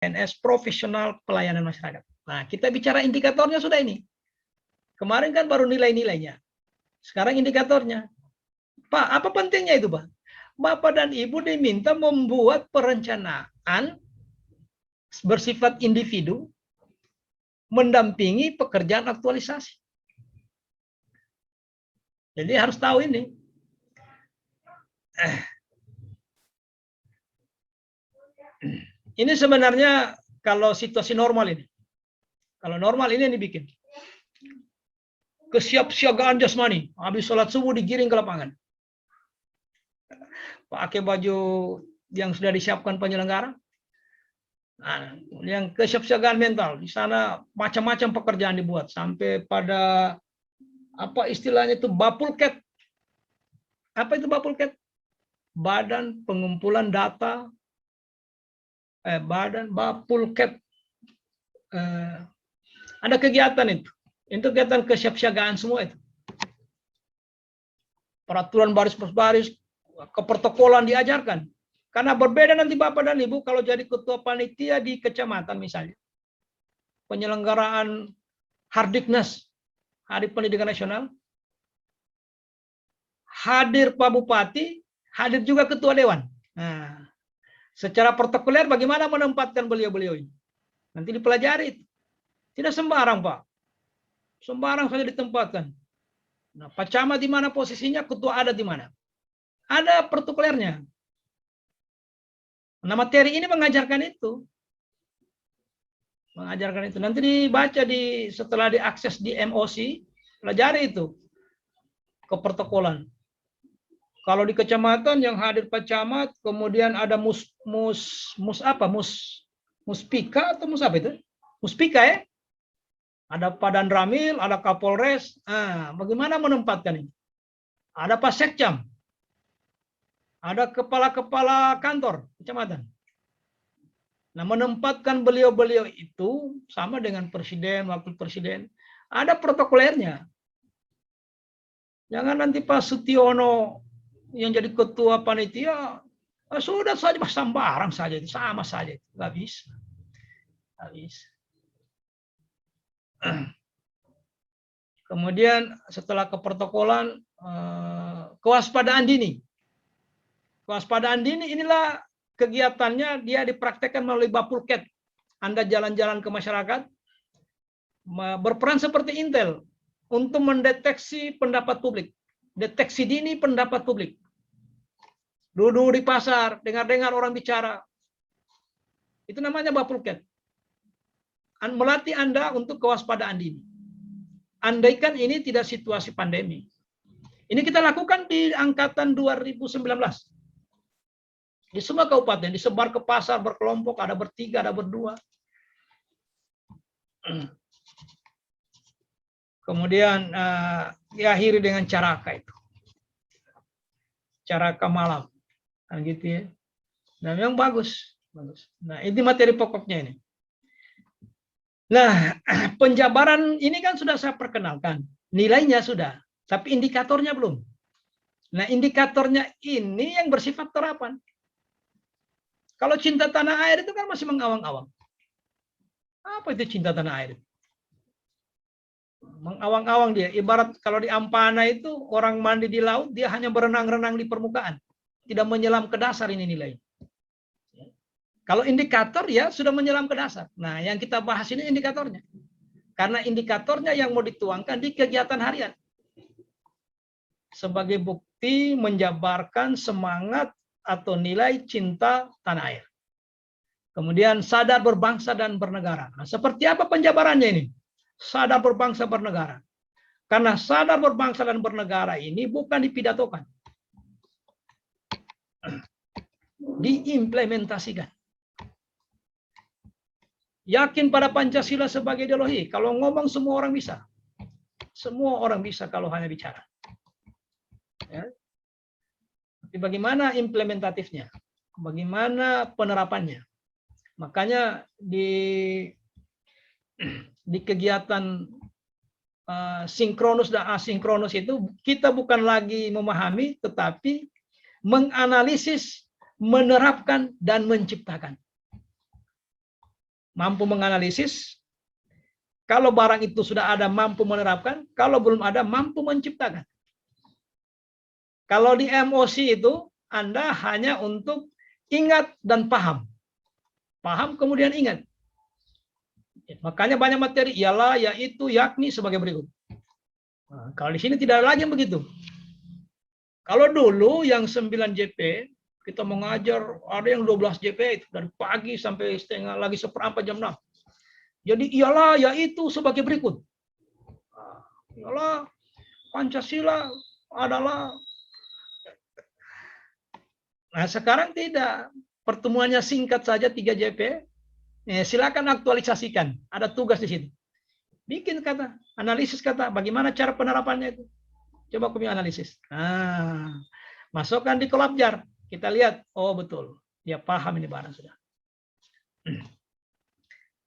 PNS profesional pelayanan masyarakat. Nah, kita bicara indikatornya sudah ini. Kemarin kan baru nilai-nilainya. Sekarang indikatornya. Pak, apa pentingnya itu, Pak? Bapak dan Ibu diminta membuat perencanaan bersifat individu, mendampingi pekerjaan aktualisasi. Jadi harus tahu ini. Ini sebenarnya kalau situasi normal ini. Kalau normal ini yang dibikin. Kesiapsiagaan jasmani. Habis sholat subuh digiring ke lapangan. Pakai baju yang sudah disiapkan penyelenggara. Nah, yang kesiapsiagaan mental. Di sana macam-macam pekerjaan dibuat. Sampai pada apa istilahnya itu Bapulket. Apa itu Bapulket? Badan Pengumpulan Data. Badan Bapulket. Ada kegiatan itu. Itu kegiatan kesiapsiagaan semua itu. Peraturan baris per baris, keprotokolan diajarkan. Karena berbeda nanti Bapak dan Ibu kalau jadi ketua panitia di kecamatan misalnya. Penyelenggaraan Hardiknas, Hari Pendidikan Nasional. Hadir Pak Bupati, hadir juga ketua dewan. Nah, secara protokoler bagaimana menempatkan beliau-beliau ini? Nanti dipelajari. Tidak sembarang, Pak. Sembarang saja ditempatkan. Nah, Pak Camat di mana posisinya, ketua adat di mana? Ada protokolernya. Nah, materi ini mengajarkan itu. Mengajarkan itu. Nanti dibaca setelah diakses di MOC, pelajari itu. Keprotokolan. Kalau di kecamatan yang hadir Pak Camat, kemudian ada muspika atau mus apa itu? Muspika ya? Ada Pak Danramil, ada Kapolres. Nah, bagaimana menempatkan ini? Ada Pak Sekcam. Ada kepala-kepala kantor kecamatan. Nah, menempatkan beliau-beliau itu sama dengan presiden, wakil presiden. Ada protokolernya. Jangan nanti Pak Sutiono yang jadi ketua panitia, sudah saja sembarang saja itu, sama saja itu. Nggak bisa. Nggak bisa. Kemudian setelah keprotokolan, kewaspadaan dini. Kewaspadaan dini inilah kegiatannya dia dipraktekkan melalui Bapulket. Anda jalan-jalan ke masyarakat, berperan seperti Intel untuk mendeteksi pendapat publik. Deteksi dini pendapat publik. Duduk di pasar, dengar-dengar orang bicara. Itu namanya Bapulket. Melatih Anda untuk kewaspadaan dini. Andaikan ini tidak situasi pandemi. Ini kita lakukan di angkatan 2019. Di semua kabupaten, disebar ke pasar, berkelompok, ada bertiga, ada berdua. Kemudian diakhiri dengan caraka itu. Caraka malam. Nah, gitu ya. Nah, memang bagus. Nah, ini materi pokoknya ini. Nah, penjabaran ini kan sudah saya perkenalkan. Nilainya sudah, tapi indikatornya belum. Nah, indikatornya ini yang bersifat terapan. Kalau cinta tanah air itu kan masih mengawang-awang. Apa itu cinta tanah air? Mengawang-awang dia. Ibarat kalau di Ampana itu orang mandi di laut, dia hanya berenang-renang di permukaan. Tidak menyelam ke dasar ini nilai. Kalau indikator ya sudah menyelam ke dasar. Nah, yang kita bahas ini indikatornya. Karena indikatornya yang mau dituangkan di kegiatan harian. Sebagai bukti menjabarkan semangat atau nilai cinta tanah air. Kemudian sadar berbangsa dan bernegara. Nah, seperti apa penjabarannya ini? Sadar berbangsa bernegara. Karena sadar berbangsa dan bernegara ini bukan dipidatokan. Diimplementasikan. Yakin pada Pancasila sebagai ideologi. Kalau ngomong semua orang bisa. Semua orang bisa kalau hanya bicara. Ya. Tapi bagaimana implementatifnya? Bagaimana penerapannya? Makanya di kegiatan sinkronus dan asinkronus itu kita bukan lagi memahami, tetapi menganalisis, menerapkan, dan menciptakan. mampu menganalisis. Kalau barang itu sudah ada, mampu menerapkan. Kalau belum ada, mampu menciptakan. Kalau di emosi itu, Anda hanya untuk ingat dan paham. Paham kemudian ingat. Makanya banyak materi, ialah, yaitu, yakni sebagai berikut. Nah, kalau di sini tidak ada lagi yang begitu. Kalau dulu yang 9 JP, kita mengajar, ada yang 12 JP, itu dari pagi sampai setengah, lagi seperempat jam 6. Jadi ialah, yaitu sebagai berikut. Ialah, Pancasila adalah. Nah, sekarang tidak. Pertemuannya singkat saja 3 JP. Silakan aktualisasikan. Ada tugas di situ. Bikin kata, analisis kata, bagaimana cara penerapannya itu. Coba kami analisis. Nah, masukkan di Kolabjar. Kita lihat, oh betul. Dia paham ini barang sudah.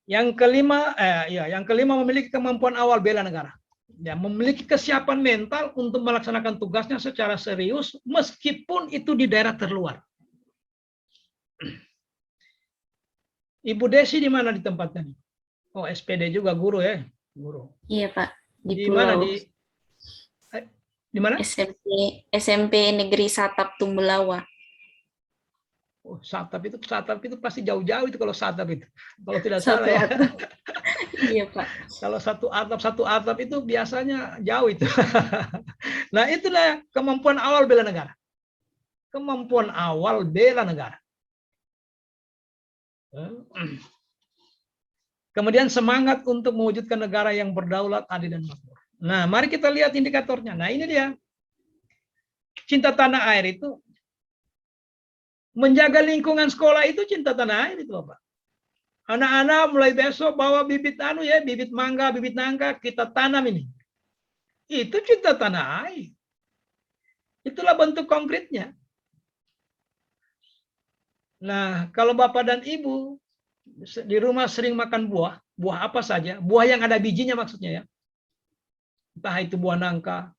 Yang kelima memiliki kemampuan awal bela negara. Ya, memiliki kesiapan mental untuk melaksanakan tugasnya secara serius meskipun itu di daerah terluar. Ibu Desi di mana di tempatnya? Oh, SPD juga guru ya, guru. Iya, Pak. Di mana di mana? SMP Negeri Satap Tumbelawa. Oh, Satap itu pasti jauh-jauh itu kalau Satap itu. Kalau tidak salah ya. Iya, Pak. Kalau satu atap itu biasanya jauh itu. Nah, itulah kemampuan awal bela negara. Kemampuan awal bela negara. Kemudian semangat untuk mewujudkan negara yang berdaulat, adil, dan makmur. Nah, mari kita lihat indikatornya. Nah, ini dia. Cinta tanah air itu, menjaga lingkungan sekolah itu cinta tanah air itu, Bapak. Anak-anak mulai besok bawa bibit bibit mangga, bibit nangka, kita tanam ini. Itu cinta tanah air. Itulah bentuk konkretnya. Nah, kalau Bapak dan Ibu di rumah sering makan buah, buah apa saja, buah yang ada bijinya maksudnya ya. Entah itu buah nangka,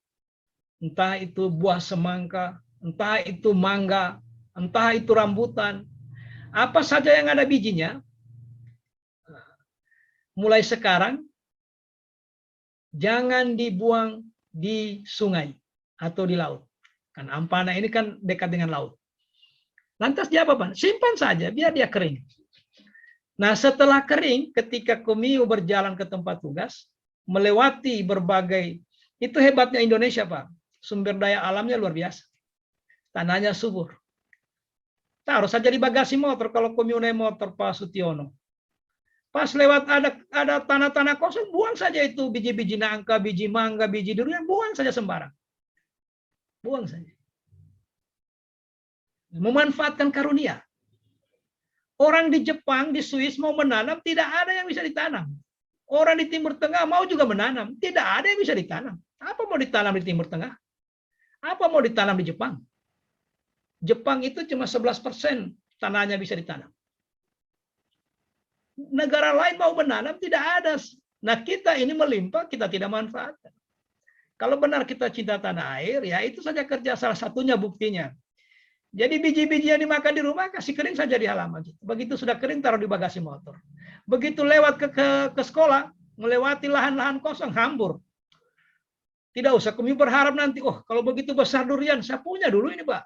entah itu buah semangka, entah itu mangga, entah itu rambutan. Apa saja yang ada bijinya, mulai sekarang jangan dibuang di sungai atau di laut. Kan Ampana ini kan dekat dengan laut. Lantas dia apa, Pak? Simpan saja, biar dia kering. Nah, setelah kering, ketika Komiu berjalan ke tempat tugas, melewati berbagai, itu hebatnya Indonesia, Pak. Sumber daya alamnya luar biasa. Tanahnya subur. Taruh saja di bagasi motor, kalau Komiu naik motor, Pak Sutiono. Pas lewat ada tanah-tanah kosong, buang saja itu biji-biji nangka, biji mangga, biji durian, buang saja sembarang. Buang saja. Memanfaatkan karunia. Orang di Jepang, di Swiss mau menanam, tidak ada yang bisa ditanam. Orang di Timur Tengah mau juga menanam, tidak ada yang bisa ditanam. Apa mau ditanam di Timur Tengah? Apa mau ditanam di Jepang? Jepang itu cuma 11% tanahnya bisa ditanam. Negara lain mau menanam, tidak ada. Nah, kita ini melimpah, kita tidak manfaatkan. Kalau benar kita cinta tanah air, ya itu saja kerja, salah satunya buktinya. Jadi biji-biji yang dimakan di rumah, kasih kering saja di halaman. Begitu sudah kering, taruh di bagasi motor. Begitu lewat ke sekolah, melewati lahan-lahan kosong, hambur. Tidak usah kami berharap nanti, oh kalau begitu besar durian, saya punya dulu ini, Pak.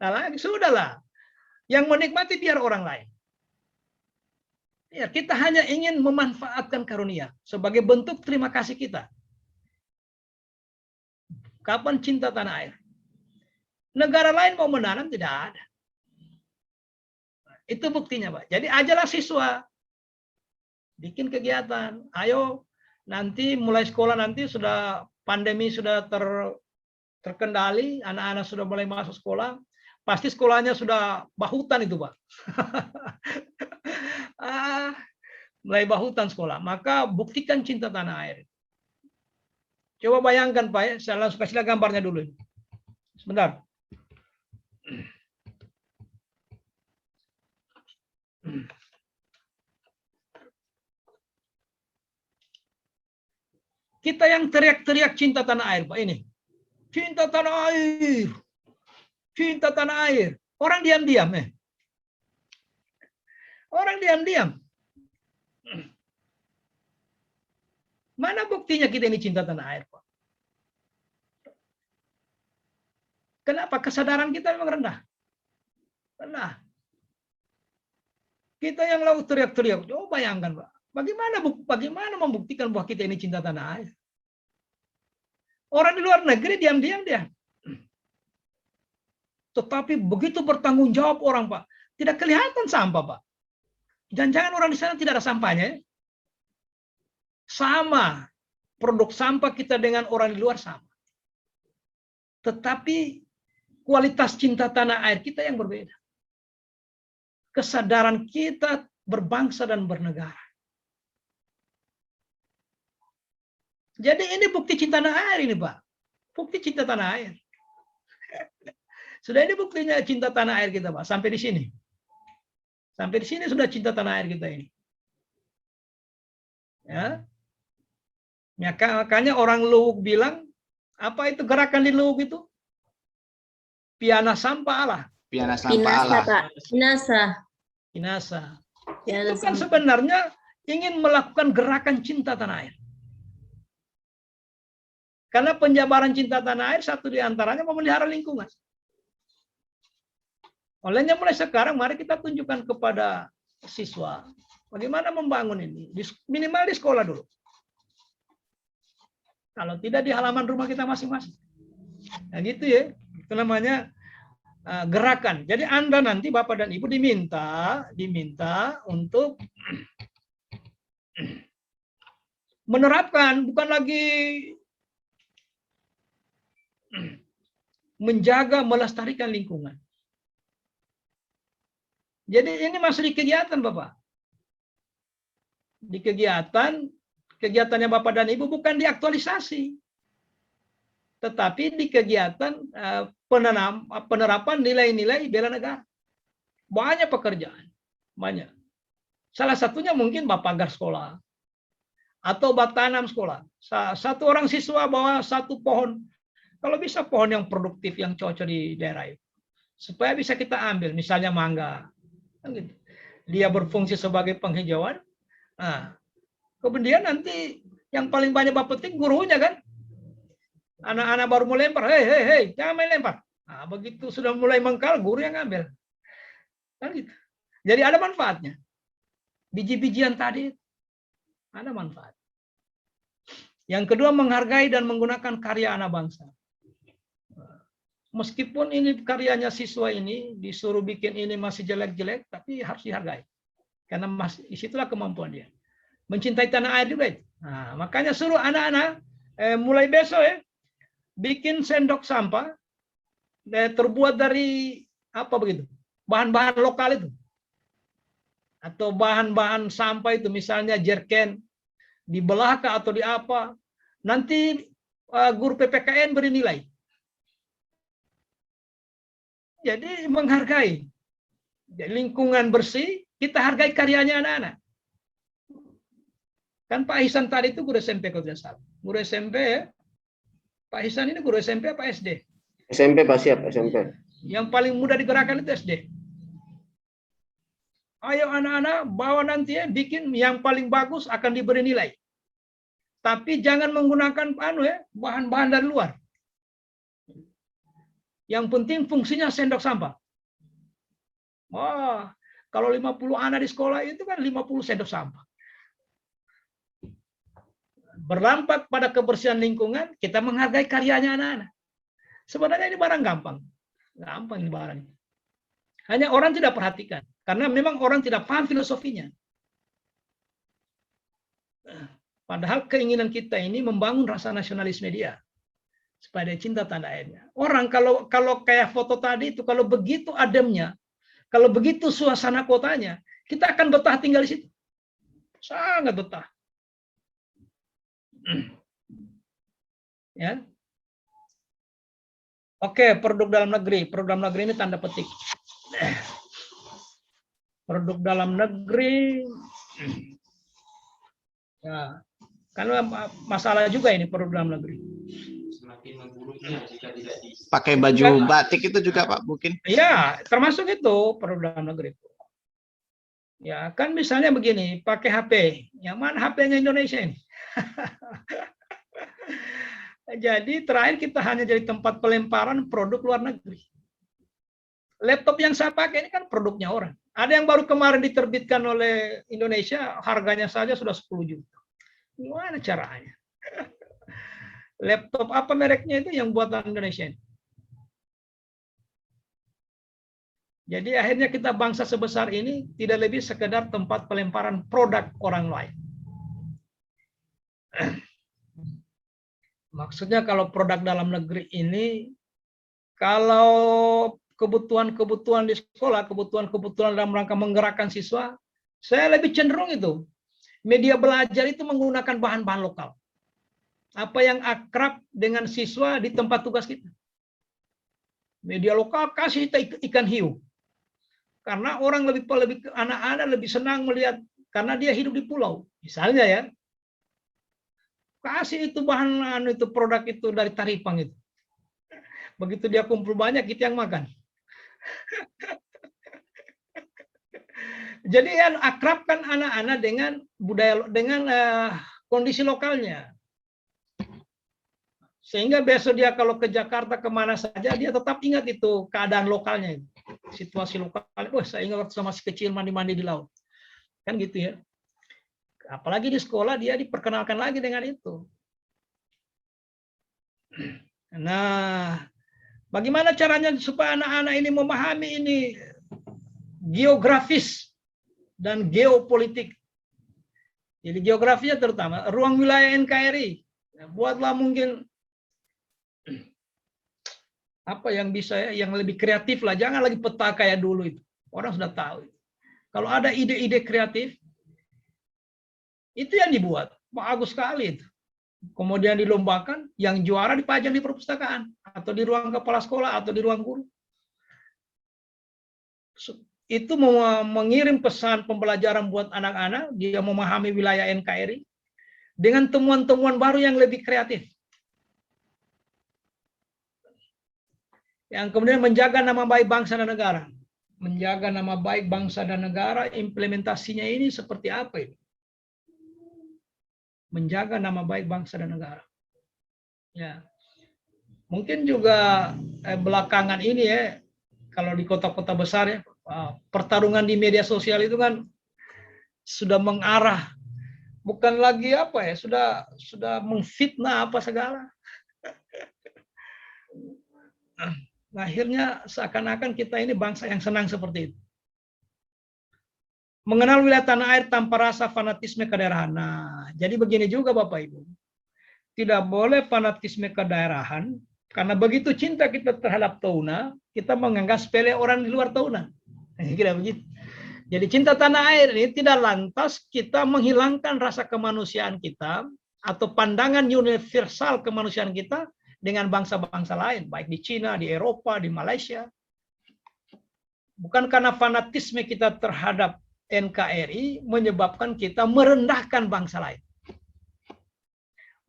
Nah, sudahlah. Yang menikmati biar orang lain. Ya, kita hanya ingin memanfaatkan karunia sebagai bentuk terima kasih kita. Kapan cinta tanah air? Negara lain mau menanam, tidak ada. Itu buktinya, Pak. Jadi ajalah siswa. Bikin kegiatan. Ayo, nanti mulai sekolah nanti sudah pandemi sudah terkendali, anak-anak sudah mulai masuk sekolah, pasti sekolahnya sudah bahutan itu, Pak. Mulai bahutan sekolah. Maka buktikan cinta tanah air. Coba bayangkan, Pak, ya. Saya langsung kasih gambarnya dulu. Sebentar. Kita yang teriak-teriak cinta tanah air, Pak, ini. Cinta tanah air. Cinta tanah air. Orang diam-diam. Orang diam-diam. Mana buktinya kita ini cinta tanah air, Pak? Kenapa? Kesadaran kita memang rendah. Rendah. Kita yang lalu teriak-teriak, coba bayangkan, Pak. Bagaimana membuktikan bahwa kita ini cinta tanah air? Orang di luar negeri diam-diam dia. Tetapi begitu bertanggung jawab orang, Pak. Tidak kelihatan sampah, Pak. Jangan-jangan orang di sana tidak ada sampahnya. Sama. Produk sampah kita dengan orang di luar sama. Tetapi kualitas cinta tanah air kita yang berbeda. Kesadaran kita berbangsa dan bernegara. Jadi ini bukti cinta tanah air ini, Pak. Bukti cinta tanah air. Sudah ini buktinya cinta tanah air kita, Pak. Sampai di sini. Sampai di sini sudah cinta tanah air kita ini. Ya. Makanya orang Luwuk bilang, apa itu gerakan di Luwuk itu? Piana sampah Allah. Piana sampah Pinasa, Allah. Pak. Pinasa. Pinasa. Piana Itu kan sampah. sebenarnya ingin melakukan gerakan cinta tanah air. Karena penjabaran cinta tanah air satu di antaranya memelihara lingkungan. Olehnya mulai sekarang mari kita tunjukkan kepada siswa bagaimana membangun ini. Minimal di sekolah dulu. Kalau tidak di halaman rumah kita masing-masing. Nah gitu ya. Itu namanya gerakan. Jadi Anda nanti Bapak dan Ibu diminta untuk menerapkan, bukan lagi menjaga, melestarikan lingkungan. Jadi ini masih di kegiatan, Bapak. Di kegiatannya Bapak dan Ibu bukan diaktualisasi. Tetapi di kegiatan penerapan nilai-nilai bela negara. Banyak pekerjaan. Banyak. Salah satunya mungkin Bapak pagar sekolah. Atau Bapak tanam sekolah. Satu orang siswa bawa satu pohon. Kalau bisa pohon yang produktif, yang cocok di daerah itu. Supaya bisa kita ambil. Misalnya mangga. Dia berfungsi sebagai penghijauan. Nah, kemudian nanti yang paling banyak Bapak petik gurunya kan. Anak-anak baru mau lempar. Hei, jangan main lempar. Nah, begitu sudah mulai mengkal, guru yang ngambil. Kan gitu. Jadi ada manfaatnya. Biji-bijian tadi ada manfaat. Yang kedua, menghargai dan menggunakan karya anak bangsa. Meskipun ini karyanya siswa ini, disuruh bikin ini masih jelek-jelek, tapi harus dihargai. Karena disitulah kemampuan dia. Mencintai tanah air juga. Nah, makanya suruh anak-anak, mulai besok ya, bikin sendok sampah, terbuat dari apa begitu, bahan-bahan lokal itu. Atau bahan-bahan sampah itu, misalnya jerken, dibelah atau di apa. Nanti guru PPKN beri nilai. Jadi menghargai. Jadi, lingkungan bersih, kita hargai karyanya anak-anak. Kan Pak Ihsan tadi itu guru SMP kalau tidak salah. Guru SMP ya. Pak Ihsan ini guru SMP apa SD? SMP Pak, siap SMP. Yang paling mudah digerakkan itu SD. Ayo anak-anak bawa nanti ya, bikin yang paling bagus akan diberi nilai. Tapi jangan menggunakan bahan-bahan dari luar. Yang penting fungsinya sendok sampah. Wah, kalau 50 anak di sekolah itu kan 50 sendok sampah. Berdampak pada kebersihan lingkungan, kita menghargai karyanya anak-anak. Sebenarnya ini barang gampang. Gampang ini barang. Hanya orang tidak perhatikan. Karena memang orang tidak paham filosofinya. Padahal keinginan kita ini membangun rasa nasionalisme dia. Supaya dia cinta tanah airnya. Orang kalau kayak foto tadi itu, kalau begitu ademnya, kalau begitu suasana kotanya, kita akan betah tinggal di situ. Sangat betah. Ya. Oke, produk dalam negeri. Produk dalam negeri ini tanda petik. Produk dalam negeri. Ya. Karena masalah juga ini produk dalam negeri. Pakai baju batik itu juga Pak mungkin. Iya, termasuk itu produk dalam negeri. Ya, kan misalnya begini, pakai HP. Yang mana HP-nya Indonesia ini? Jadi terakhir kita hanya jadi tempat pelemparan produk luar negeri. Laptop yang saya pakai ini kan produknya orang. Ada yang baru kemarin diterbitkan oleh Indonesia, harganya saja sudah 10 juta. Gimana caranya? Laptop apa mereknya itu yang buatan Indonesia ini? Jadi akhirnya kita bangsa sebesar ini tidak lebih sekedar tempat pelemparan produk orang lain. Maksudnya kalau produk dalam negeri ini, kalau kebutuhan-kebutuhan di sekolah, kebutuhan-kebutuhan dalam rangka menggerakkan siswa, saya lebih cenderung itu. Media belajar itu menggunakan bahan-bahan lokal. Apa yang akrab dengan siswa di tempat tugas kita. Media lokal kasih ikan hiu. Karena orang anak-anak lebih senang melihat, karena dia hidup di pulau. Misalnya ya, kasih itu bahan itu produk itu dari Taripang itu. Begitu dia kumpul banyak, kita yang makan. Jadi yang akrabkan anak-anak dengan budaya, dengan kondisi lokalnya. Sehingga besok dia kalau ke Jakarta kemana saja, dia tetap ingat itu keadaan lokalnya. Situasi lokal. Oh, saya ingat waktu sama si kecil mandi-mandi di laut. Kan gitu ya. Apalagi di sekolah dia diperkenalkan lagi dengan itu. Nah, bagaimana caranya supaya anak-anak ini memahami ini geografis dan geopolitik. Jadi geografinya terutama ruang wilayah NKRI. Buatlah mungkin apa yang bisa ya, yang lebih kreatif lah. Jangan lagi peta kayak dulu itu. Orang sudah tahu. Kalau ada ide-ide kreatif, itu yang dibuat. Bagus sekali itu. Kemudian dilombakan, yang juara dipajang di perpustakaan. Atau di ruang kepala sekolah, atau di ruang guru. Itu mengirim pesan pembelajaran buat anak-anak, dia memahami wilayah NKRI, dengan temuan-temuan baru yang lebih kreatif. Yang kemudian menjaga nama baik bangsa dan negara. Menjaga nama baik bangsa dan negara, implementasinya ini seperti apa ini? Menjaga nama baik bangsa dan negara. Ya, mungkin juga belakangan ini ya, kalau di kota-kota besar ya, pertarungan di media sosial itu kan sudah mengarah, bukan lagi apa ya, sudah memfitnah apa segala. Akhirnya seakan-akan kita ini bangsa yang senang seperti itu. Mengenal wilayah tanah air tanpa rasa fanatisme kedaerahan. Nah, jadi begini juga Bapak Ibu. Tidak boleh fanatisme kedaerahan, karena begitu cinta kita terhadap Touna, kita menganggap sepele orang di luar Touna. Kira begitu. Jadi cinta tanah air ini tidak lantas kita menghilangkan rasa kemanusiaan kita atau pandangan universal kemanusiaan kita dengan bangsa-bangsa lain, baik di Cina, di Eropa, di Malaysia. Bukan karena fanatisme kita terhadap NKRI menyebabkan kita merendahkan bangsa lain.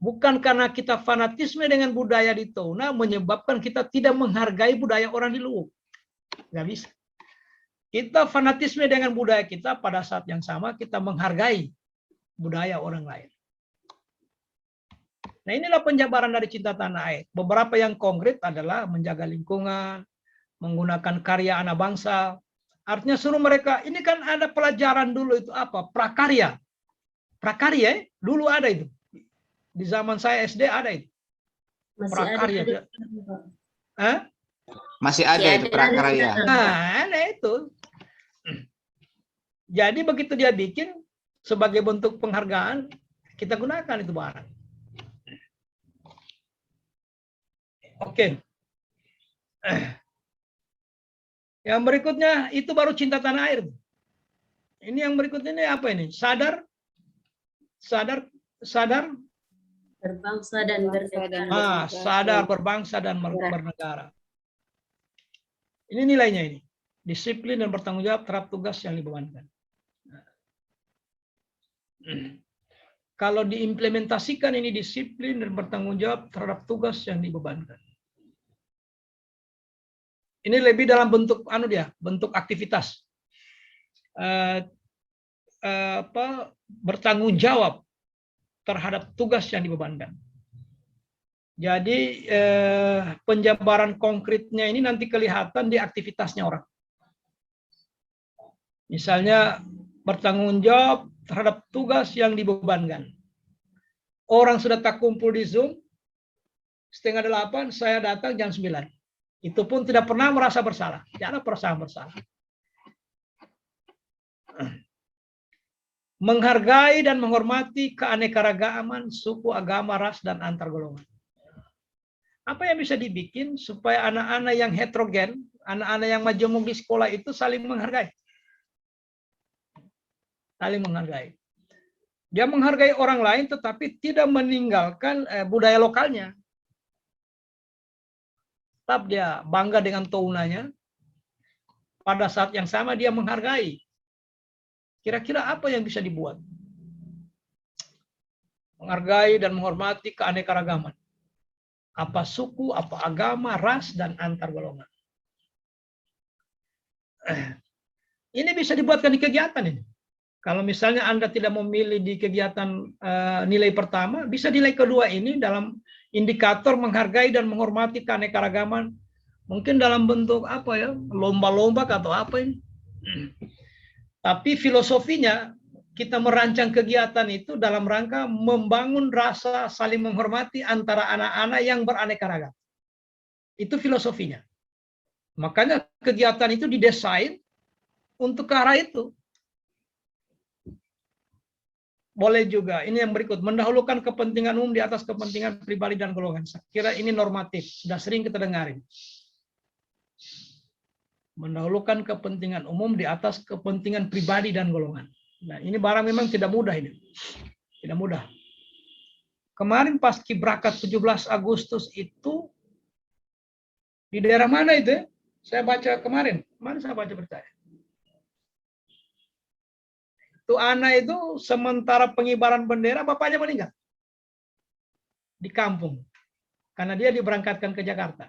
Bukan karena kita fanatisme dengan budaya di Touna menyebabkan kita tidak menghargai budaya orang di luar. Nggak bisa. Kita fanatisme dengan budaya kita, pada saat yang sama kita menghargai budaya orang lain. Nah, inilah penjabaran dari cinta tanah air. Beberapa yang konkret adalah menjaga lingkungan, menggunakan karya anak bangsa. Artinya suruh mereka, ini kan ada pelajaran dulu itu apa? Prakarya. Prakarya dulu ada itu. Di zaman saya SD ada itu. Masih Prakarya. ada. Hah? Masih ada itu prakarya. Nah, ada itu. Jadi begitu dia bikin, sebagai bentuk penghargaan, kita gunakan itu barang. Oke. Yang berikutnya itu baru cinta tanah air. Ini yang berikutnya ini apa ini? Sadar Berbangsa dan bernegara. sadar berbangsa dan bernegara. Ini nilainya ini. Disiplin dan bertanggung jawab terhadap tugas yang dibebankan. Kalau diimplementasikan ini disiplin dan bertanggung jawab terhadap tugas yang dibebankan. Ini lebih dalam bentuk bentuk aktivitas. Bertanggung jawab terhadap tugas yang dibebankan. Jadi penjabaran konkretnya ini nanti kelihatan di aktivitasnya orang. Misalnya bertanggung jawab terhadap tugas yang dibebankan. Orang sudah tak kumpul di Zoom, 7:30 saya datang jam 9. Itu pun tidak pernah merasa bersalah. Tidak ada perasaan bersalah. Menghargai dan menghormati keanekaragaman suku, agama, ras, dan antar golongan. Apa yang bisa dibikin supaya anak-anak yang heterogen, anak-anak yang majemuk di sekolah itu saling menghargai? Saling menghargai. Dia menghargai orang lain tetapi tidak meninggalkan budaya lokalnya. Tetap dia bangga dengan tounanya. Pada saat yang sama dia menghargai. Kira-kira apa yang bisa dibuat? Menghargai dan menghormati keanekaragaman. Apa suku, apa agama, ras, dan antar golongan. Ini bisa dibuatkan di kegiatan ini. Kalau misalnya Anda tidak memilih di kegiatan nilai pertama, bisa nilai kedua ini dalam indikator menghargai dan menghormati keanekaragaman. Mungkin dalam bentuk apa ya, lomba-lomba atau apa ini. Tapi filosofinya kita merancang kegiatan itu dalam rangka membangun rasa saling menghormati antara anak-anak yang beraneka ragam. Itu filosofinya. Makanya kegiatan itu didesain untuk ke arah itu. Boleh juga, ini yang berikut, mendahulukan kepentingan umum di atas kepentingan pribadi dan golongan. Saya kira ini normatif, sudah sering kita dengarin. Mendahulukan kepentingan umum di atas kepentingan pribadi dan golongan. Nah, ini barang memang tidak mudah ini. Tidak mudah. Kemarin pas Kibrakat 17 Agustus itu di daerah mana itu? Saya baca kemarin. Kemarin saya baca berita. Itu anak itu sementara pengibaran bendera bapaknya meninggal. Di kampung. Karena dia diberangkatkan ke Jakarta.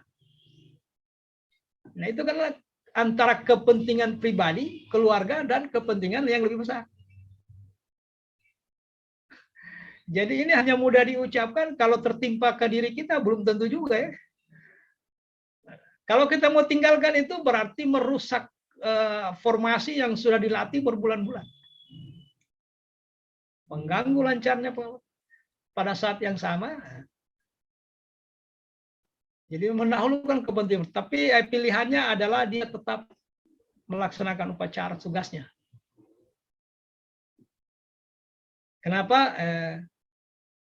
Nah, itu kan antara kepentingan pribadi, keluarga, dan kepentingan yang lebih besar. Jadi ini hanya mudah diucapkan, kalau tertimpa ke diri kita belum tentu juga ya. Kalau kita mau tinggalkan itu berarti merusak formasi yang sudah dilatih berbulan-bulan. Mengganggu lancarnya pada saat yang sama. Jadi mendahulukan kepentingan. Tapi pilihannya adalah dia tetap melaksanakan upacara tugasnya. Kenapa?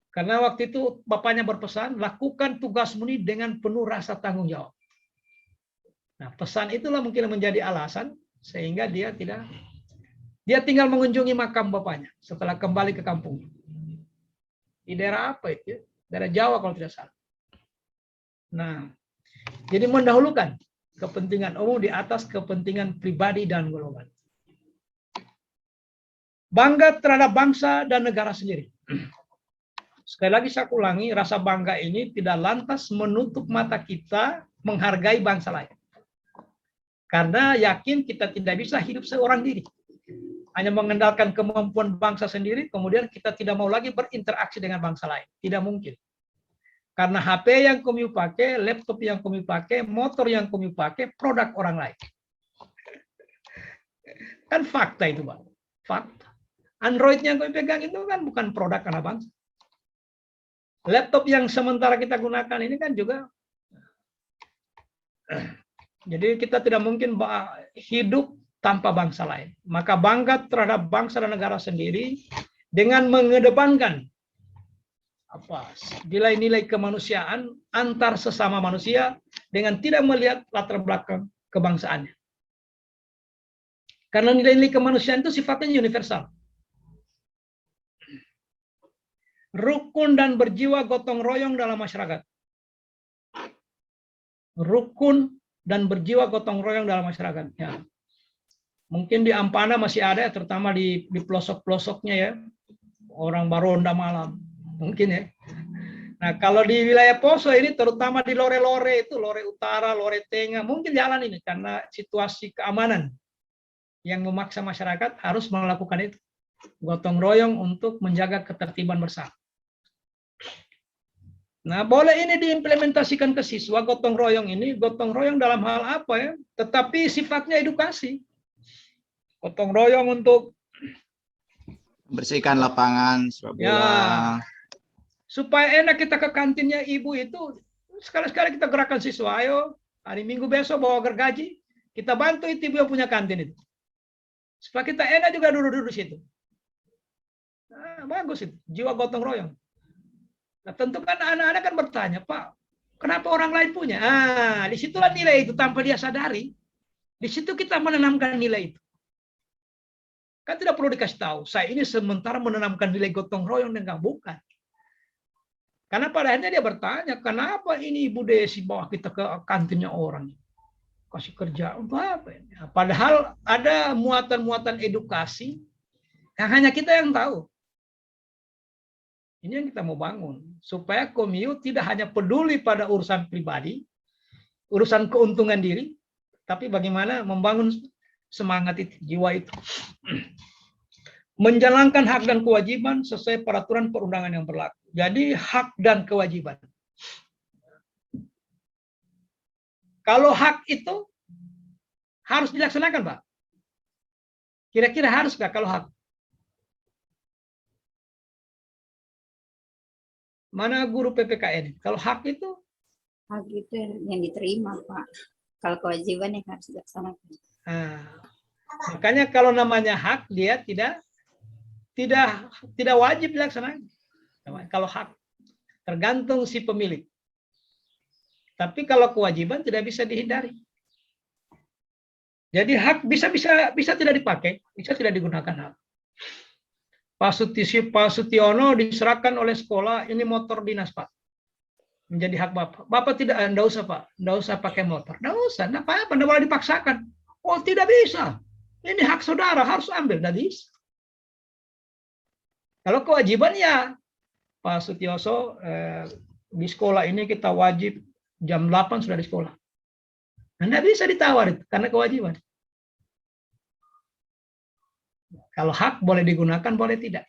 Karena waktu itu bapaknya berpesan, lakukan tugasmu ini dengan penuh rasa tanggung jawab. Nah, pesan itulah mungkin menjadi alasan sehingga dia tinggal mengunjungi makam bapaknya setelah kembali ke kampung. Di daerah apa itu? Daerah Jawa kalau tidak salah. Nah, jadi mendahulukan kepentingan umum di atas kepentingan pribadi dan golongan. Bangga terhadap bangsa dan negara sendiri. Sekali lagi saya ulangi, rasa bangga ini tidak lantas menutup mata kita menghargai bangsa lain. Karena yakin kita tidak bisa hidup seorang diri. Hanya mengandalkan kemampuan bangsa sendiri, kemudian kita tidak mau lagi berinteraksi dengan bangsa lain. Tidak mungkin. Karena HP yang kami pakai, laptop yang kami pakai, motor yang kami pakai, produk orang lain. Kan fakta itu, Pak. Fakta. Android yang kami pegang itu kan bukan produk anak bangsa. Laptop yang sementara kita gunakan ini kan juga. Jadi kita tidak mungkin hidup tanpa bangsa lain. Maka bangga terhadap bangsa dan negara sendiri dengan mengedepankan nilai-nilai kemanusiaan antar sesama manusia dengan tidak melihat latar belakang kebangsaannya. Karena nilai-nilai kemanusiaan itu sifatnya universal. Rukun dan berjiwa gotong royong dalam masyarakat. Rukun dan berjiwa gotong royong dalam masyarakat. Ya. Mungkin di Ampana masih ada, terutama di pelosok-pelosoknya ya, orang baronda malam, mungkin ya. Nah kalau di wilayah Poso ini, terutama di lore-lore itu, lore utara, lore tengah, mungkin jalan ini karena situasi keamanan yang memaksa masyarakat harus melakukan itu, gotong royong untuk menjaga ketertiban bersama. Nah, boleh ini diimplementasikan ke siswa gotong royong ini, gotong royong dalam hal apa ya? Tetapi sifatnya edukasi. Gotong royong untuk Bersihkan lapangan sepak bola. ya supaya enak kita ke kantinnya ibu itu, sekali-sekali kita gerakan siswa, ayo hari Minggu besok bawa gergaji, kita bantu itu ibu yang punya kantin itu. Supaya kita enak juga duduk-duduk di situ. Nah, bagus itu, jiwa gotong royong. Nah, tentu kan anak-anak kan bertanya, Pak, kenapa orang lain punya? Disitulah nilai itu tanpa dia sadari. Di situ kita menanamkan nilai itu. Kan tidak perlu dikasih tahu. Saya ini sementara menanamkan nilai gotong royong dan enggak, bukan. Karena pada akhirnya dia bertanya, kenapa ini Ibu Desi bawa kita ke kantinnya orang? Kasih kerja untuk apa? Padahal ada muatan-muatan edukasi yang hanya kita yang tahu. Ini yang kita mau bangun. Supaya Komio tidak hanya peduli pada urusan pribadi, urusan keuntungan diri, tapi bagaimana membangun semangat itu, jiwa itu. Menjalankan hak dan kewajiban sesuai peraturan perundangan yang berlaku. Jadi hak dan kewajiban. Kalau hak itu harus dilaksanakan, Pak. Kira-kira harus nggak kalau hak? Mana guru PPKN? Kalau hak itu? Hak itu yang diterima, Pak. Kalau kewajiban yang harus dilaksanakan. Nah, makanya kalau namanya hak, dia tidak wajib dilaksanakan. Kalau hak tergantung si pemilik. Tapi kalau kewajiban tidak bisa dihindari. Jadi hak bisa tidak dipakai, bisa tidak digunakan hak. Pak Sutiono diserahkan oleh sekolah, ini motor dinas, Pak. Menjadi hak Bapak. Bapak enggak usah, Pak. Enggak usah pakai motor. Enggak usah, enggak apa-apa, enggak boleh dipaksakan. Oh, tidak bisa. Ini hak saudara, harus ambil, enggak bisa. Kalau kewajiban ya, Pak Sutioso, di sekolah ini kita wajib jam 8 sudah di sekolah. Anda bisa ditawar itu, karena kewajiban. Kalau hak boleh digunakan, boleh tidak.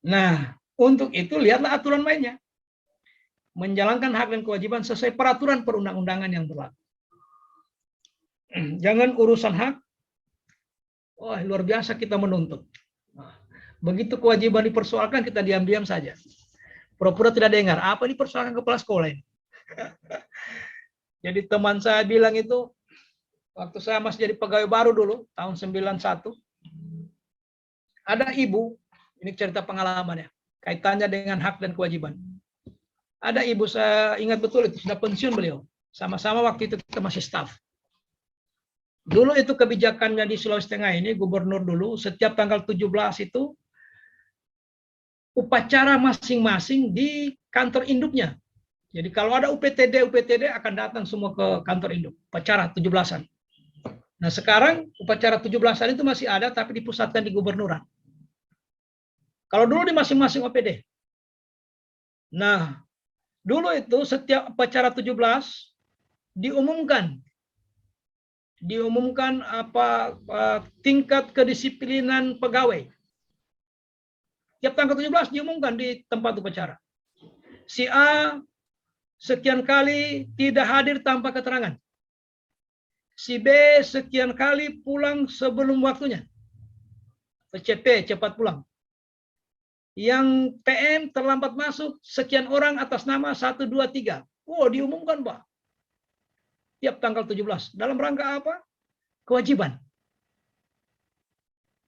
Nah, untuk itu lihatlah aturan mainnya. Menjalankan hak dan kewajiban sesuai peraturan perundang-undangan yang berlaku. Jangan urusan hak, wah luar biasa kita menuntut. Begitu kewajiban dipersoalkan, kita diam-diam saja. Pura-pura tidak dengar. Apa dipersoalkan kepala sekolah ini? Jadi teman saya bilang itu, waktu saya masih jadi pegawai baru dulu, tahun 91, ada ibu, ini cerita pengalamannya, kaitannya dengan hak dan kewajiban. Ada ibu, saya ingat betul itu, sudah pensiun beliau. Sama-sama waktu itu kita masih staf. Dulu itu kebijakannya di Sulawesi Tengah ini, gubernur dulu, setiap tanggal 17 itu, upacara masing-masing di kantor induknya. Jadi kalau ada UPTD akan datang semua ke kantor induk, upacara 17-an. Nah sekarang upacara 17-an itu masih ada, tapi dipusatkan di gubernuran. Kalau dulu di masing-masing OPD. Nah, dulu itu setiap upacara 17 diumumkan tingkat kedisiplinan pegawai. Tiap tanggal 17 diumumkan di tempat upacara. Si A sekian kali tidak hadir tanpa keterangan. Si B sekian kali pulang sebelum waktunya. CP cepat pulang. Yang PM terlambat masuk sekian orang atas nama 1, 2, 3. Oh, diumumkan, Pak. Tiap tanggal 17. Dalam rangka apa? Kewajiban.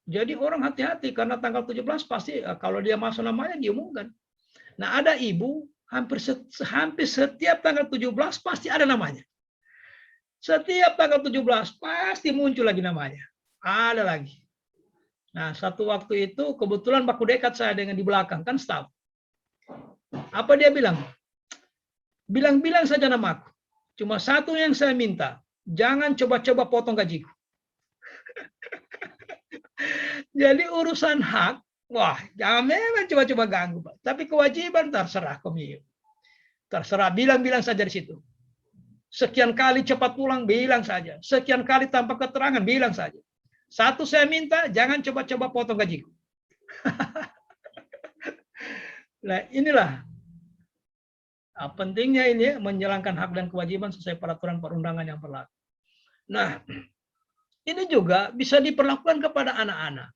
Jadi orang hati-hati karena tanggal 17 pasti kalau dia masuk namanya diumumkan. Nah, ada ibu hampir setiap tanggal 17 pasti ada namanya. Setiap tanggal 17 pasti muncul lagi namanya. Ada lagi. Nah, satu waktu itu kebetulan baku dekat saya dengan di belakang, kan staff. Apa dia bilang? Bilang-bilang saja namaku. Cuma satu yang saya minta, jangan coba-coba potong gajiku. Jadi urusan hak, wah, jangan memang coba-coba ganggu, Pak. Tapi kewajiban terserah Komio. Terserah, bilang-bilang saja di situ. Sekian kali cepat pulang, bilang saja. Sekian kali tanpa keterangan, bilang saja. Satu saya minta, jangan coba-coba potong gajiku. Nah, inilah Pentingnya ini menjalankan hak dan kewajiban sesuai peraturan perundangan yang berlaku. Nah, ini juga bisa diperlakukan kepada anak-anak.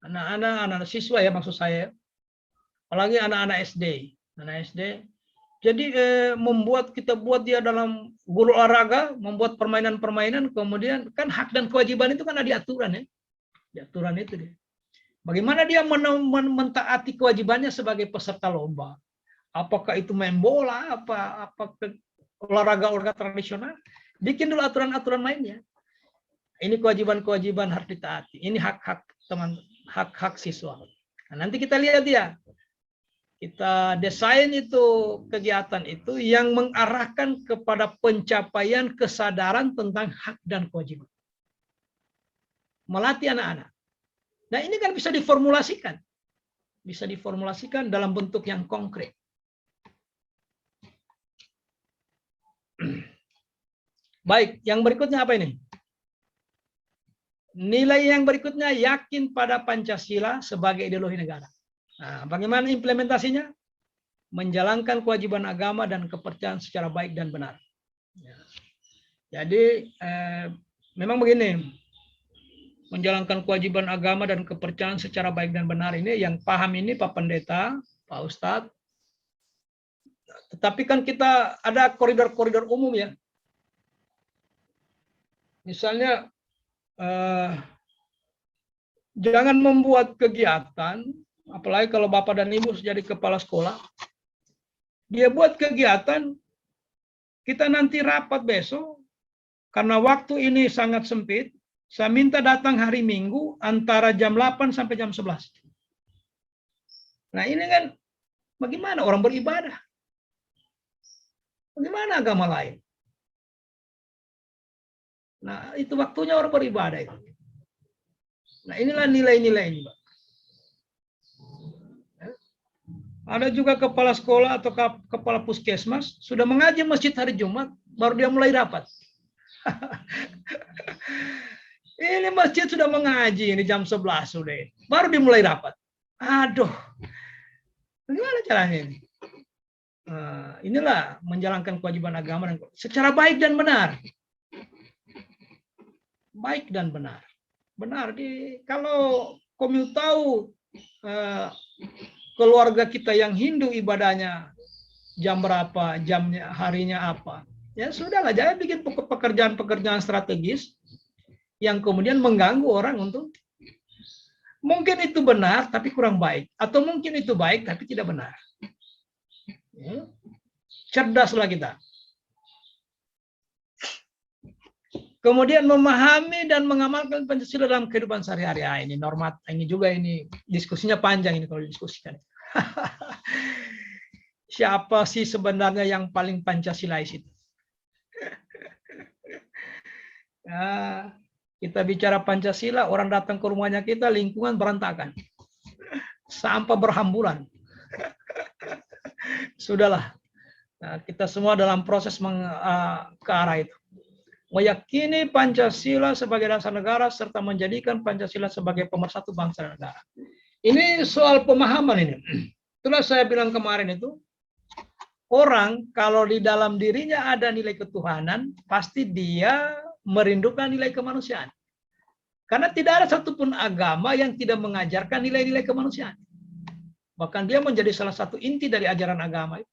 Anak-anak siswa ya maksud saya. Apalagi anak-anak SD. Anak SD. Jadi kita buat dia dalam guru olahraga, membuat permainan-permainan, kemudian kan hak dan kewajiban itu kan ada di aturan ya. Di aturan itu dia. Bagaimana dia mentaati kewajibannya sebagai peserta lomba? Apakah itu main bola, apa olahraga tradisional? Bikin dulu aturan-aturan mainnya. Ini kewajiban-kewajiban harus ditaati. Ini hak-hak teman, hak-hak siswa. Nah, nanti kita lihat ya. Kita desain itu kegiatan itu yang mengarahkan kepada pencapaian kesadaran tentang hak dan kewajiban. Melatih anak-anak. Nah, ini kan bisa diformulasikan. Bisa diformulasikan dalam bentuk yang konkret. Baik, yang berikutnya apa ini? Nilai yang berikutnya yakin pada Pancasila sebagai ideologi negara. Nah, bagaimana implementasinya? Menjalankan kewajiban agama dan kepercayaan secara baik dan benar. Ya. Jadi memang begini, menjalankan kewajiban agama dan kepercayaan secara baik dan benar ini yang paham ini Pak Pendeta, Pak Ustadz. Tetapi kan kita ada koridor-koridor umum ya. Misalnya jangan membuat kegiatan, apalagi kalau Bapak dan Ibu jadi kepala sekolah, dia buat kegiatan, kita nanti rapat besok, karena waktu ini sangat sempit, saya minta datang hari Minggu antara jam 8 sampai jam 11. Nah ini kan, bagaimana orang beribadah? Bagaimana agama lain? Nah, itu waktunya orang beribadah itu. Nah, inilah nilai-nilai ini, Pak. Ada juga kepala sekolah atau kepala puskesmas sudah mengaji masjid hari Jumat, baru dia mulai rapat. Ini masjid sudah mengaji, ini jam 11 sudah. Baru dimulai rapat. Aduh, bagaimana caranya ini? Inilah menjalankan kewajiban agama secara baik dan benar. Baik dan benar. Benar. Kalau kamu tahu keluarga kita yang Hindu ibadahnya jam berapa, jamnya, harinya apa. Ya sudahlah, jangan bikin pekerjaan-pekerjaan strategis yang kemudian mengganggu orang untuk mungkin itu benar tapi kurang baik. Atau mungkin itu baik tapi tidak benar. Ya. Cerdaslah kita. Kemudian memahami dan mengamalkan Pancasila dalam kehidupan sehari-hari. Ini normat, ini juga ini diskusinya panjang ini kalau didiskusikan. Siapa sih sebenarnya yang paling Pancasilais itu? Nah, kita bicara Pancasila, orang datang ke rumahnya kita, lingkungan berantakan. Sampah berhamburan. Sudahlah. Nah, kita semua dalam proses ke arah itu. Meyakini Pancasila sebagai dasar negara serta menjadikan Pancasila sebagai pemersatu bangsa dan negara. Ini soal pemahaman ini. Itulah saya bilang kemarin itu, orang kalau di dalam dirinya ada nilai ketuhanan, pasti dia merindukan nilai kemanusiaan. Karena tidak ada satupun agama yang tidak mengajarkan nilai-nilai kemanusiaan. Bahkan dia menjadi salah satu inti dari ajaran agama itu.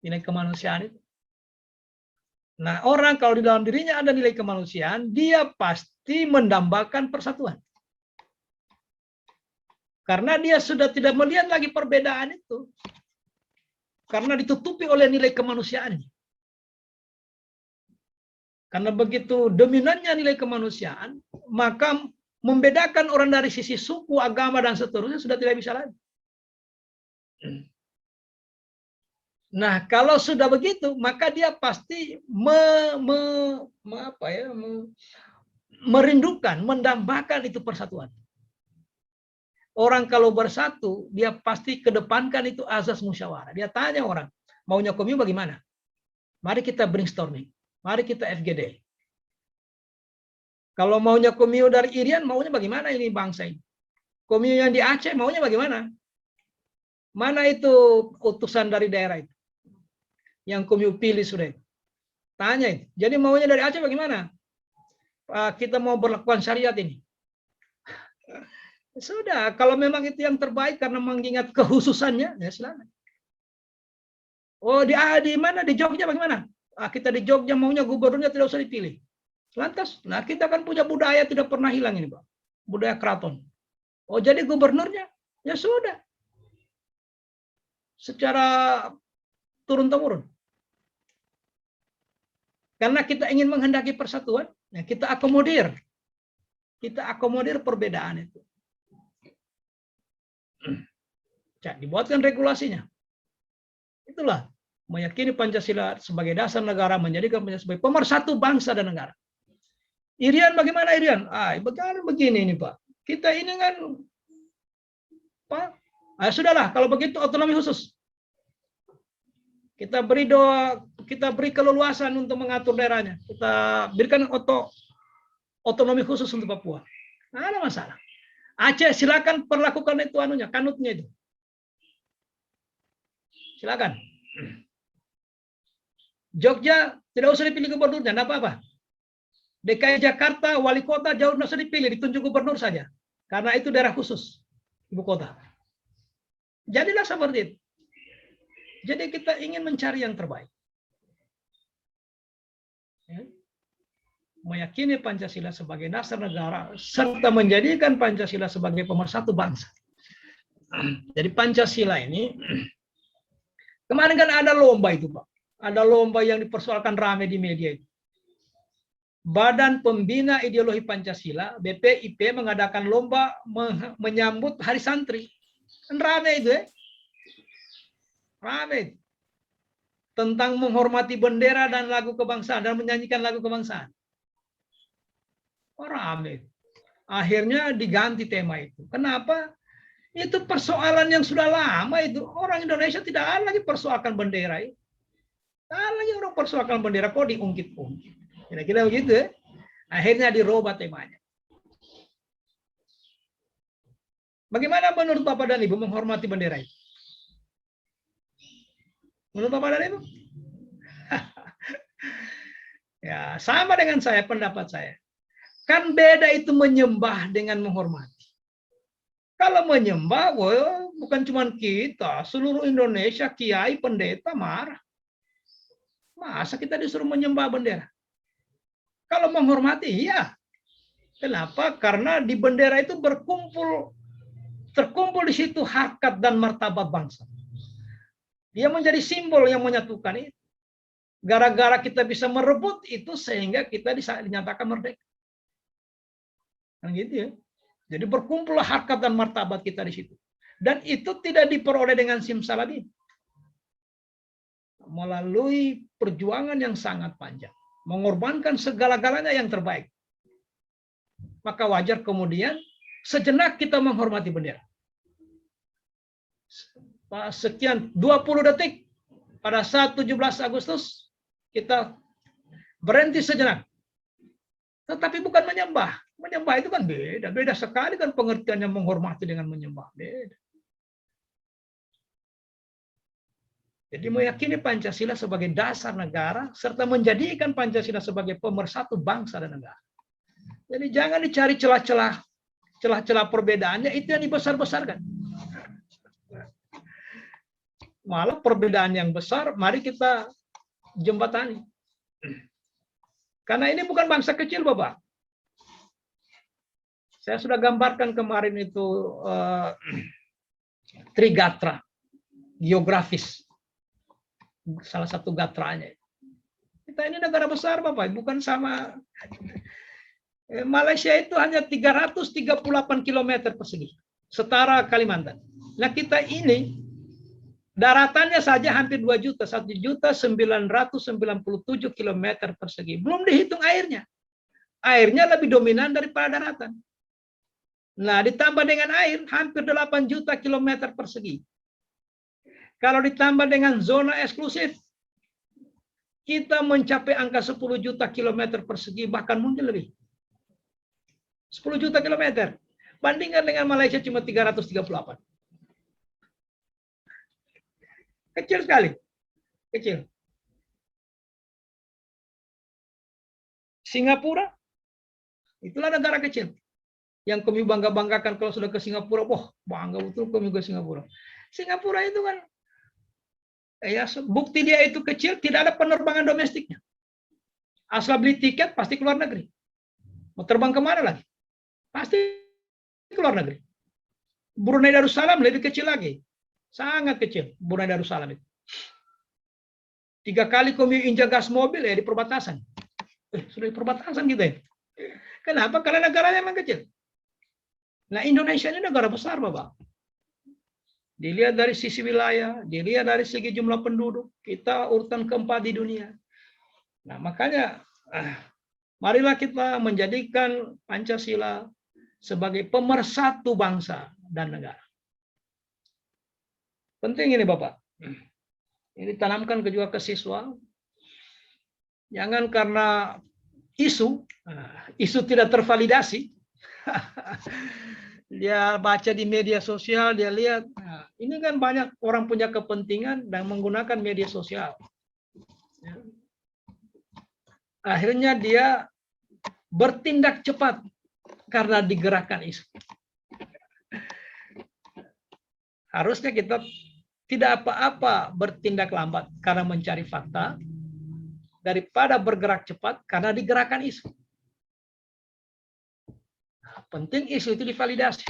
Nilai kemanusiaan itu. Nah, orang kalau di dalam dirinya ada nilai kemanusiaan, dia pasti mendambakan persatuan. Karena dia sudah tidak melihat lagi perbedaan itu. Karena ditutupi oleh nilai kemanusiaan. Karena begitu dominannya nilai kemanusiaan, maka membedakan orang dari sisi suku, agama, dan seterusnya sudah tidak bisa lagi. Nah, kalau sudah begitu, maka dia pasti merindukan, mendambakan itu persatuan. Orang kalau bersatu, dia pasti kedepankan itu azas musyawarah. Dia tanya orang, maunya komuniu bagaimana? Mari kita brainstorming, mari kita FGD. Kalau maunya komuniu dari Irian, maunya bagaimana ini bangsa ini? Komuniu yang di Aceh, maunya bagaimana? Mana itu utusan dari daerah itu? yang kami pilih sudah. Tanya itu. Jadi maunya dari Aceh bagaimana? Kita mau berlakukan syariat ini. Sudah, kalau memang itu yang terbaik karena mengingat kekhususannya, ya silakan. Oh, di mana? Di Jogja bagaimana? Kita di Jogja maunya gubernurnya tidak usah dipilih. Lantas, nah kita kan punya budaya tidak pernah hilang ini, Pak. Budaya keraton. Oh, jadi gubernurnya? Ya sudah. Secara turun-temurun. Karena kita ingin menghendaki persatuan, ya kita akomodir. Kita akomodir perbedaan itu. Dibuatkan regulasinya. Itulah meyakini Pancasila sebagai dasar negara, menjadikan Pancasila sebagai pemersatu bangsa dan negara. Irian bagaimana Irian? Begini ini Pak. Kita ini kan Pak, sudahlah kalau begitu otonomi khusus. Kita beri keleluasan untuk mengatur daerahnya. Kita berikan otonomi khusus untuk Papua. Nggak ada masalah. Aceh silakan perlakukan itu kanutnya itu. Silakan. Jogja tidak usah dipilih gubernurnya, enggak apa-apa. DKI Jakarta wali kota jauh tidak usah dipilih, ditunjuk gubernur saja. Karena itu daerah khusus ibu kota. Jadilah seperti itu. Jadi kita ingin mencari yang terbaik. Ya. Meyakini Pancasila sebagai dasar negara, serta menjadikan Pancasila sebagai pemersatu bangsa. Jadi Pancasila ini, kemarin kan ada lomba itu Pak. Ada lomba yang dipersoalkan rame di media itu. Badan Pembina Ideologi Pancasila, BPIP, mengadakan lomba menyambut Hari Santri. Kan rame itu ya. Rame. Tentang menghormati bendera dan lagu kebangsaan, dan menyanyikan lagu kebangsaan. Rame. Akhirnya diganti tema itu. Kenapa? Itu persoalan yang sudah lama itu. Orang Indonesia tidak ada lagi persoalkan bendera itu. Tidak ada lagi orang persoalkan bendera, kok diungkit-ungkit. Kira-kira begitu ya. Akhirnya dirubah temanya. Bagaimana menurut Bapak dan Ibu menghormati bendera itu? Menurut Bapak dan Ibu? Ya, sama dengan saya, pendapat saya. Kan beda itu menyembah dengan menghormati. Kalau menyembah, bukan cuma kita, seluruh Indonesia, kiai, pendeta marah. Masa kita disuruh menyembah bendera? Kalau menghormati, iya. Kenapa? Karena di bendera itu terkumpul di situ harkat dan martabat bangsa. Dia menjadi simbol yang menyatukan itu. Gara-gara kita bisa merebut itu sehingga kita dinyatakan merdeka. Kan gitu ya. Jadi berkumpullah harkat dan martabat kita di situ. Dan itu tidak diperoleh dengan simsalabim. Melalui perjuangan yang sangat panjang. Mengorbankan segala-galanya yang terbaik. Maka wajar kemudian sejenak kita menghormati bendera. Sekian 20 detik pada saat 17 Agustus kita berhenti sejenak. Tetapi bukan menyembah. Menyembah itu kan beda. Beda sekali kan pengertiannya menghormati dengan menyembah. Beda. Jadi meyakini Pancasila sebagai dasar negara serta menjadikan Pancasila sebagai pemersatu bangsa dan negara. Jadi jangan dicari celah-celah perbedaannya, itu yang dibesar-besarkan. Malah perbedaan yang besar, mari kita jembatani. Karena ini bukan bangsa kecil, Bapak. Saya sudah gambarkan kemarin itu Trigatra, geografis. Salah satu gatranya. Kita ini negara besar, Bapak, bukan sama. Malaysia itu hanya 338 km persegi, setara Kalimantan. Nah kita ini, daratannya saja hampir 2 juta, 1.997 km persegi. Belum dihitung airnya. Airnya lebih dominan daripada daratan. Nah, ditambah dengan air, hampir 8 juta kilometer persegi. Kalau ditambah dengan zona eksklusif, kita mencapai angka 10 juta kilometer persegi, bahkan mungkin lebih. 10 juta kilometer. Bandingkan dengan Malaysia cuma 338. Kecil sekali. Kecil. Singapura, itulah negara kecil. Yang kami bangga-banggakan kalau sudah ke Singapura, wah bangga betul kami ke Singapura. Singapura itu kan, ya bukti dia itu kecil, tidak ada penerbangan domestiknya. Asal beli tiket pasti keluar negeri. Mau terbang kemana lagi? Pasti keluar negeri. Brunei Darussalam lebih kecil lagi, sangat kecil Brunei Darussalam itu. 3 kali kami injak gas mobil ya di perbatasan. Sudah di perbatasan gitu ya. Kenapa? Karena negaranya memang kecil. Nah, Indonesia ini negara besar, Bapak. Dilihat dari sisi wilayah, dilihat dari segi jumlah penduduk, kita urutan keempat di dunia. Nah, makanya marilah kita menjadikan Pancasila sebagai pemersatu bangsa dan negara. Penting ini, Bapak. Ini tanamkan juga ke siswa. Jangan karena isu tidak tervalidasi. Dia baca di media sosial, dia lihat, nah, ini kan banyak orang punya kepentingan dan menggunakan media sosial. Akhirnya dia bertindak cepat karena digerakkan isu. Harusnya kita tidak apa-apa bertindak lambat karena mencari fakta, daripada bergerak cepat karena digerakkan isu. Penting isu itu divalidasi.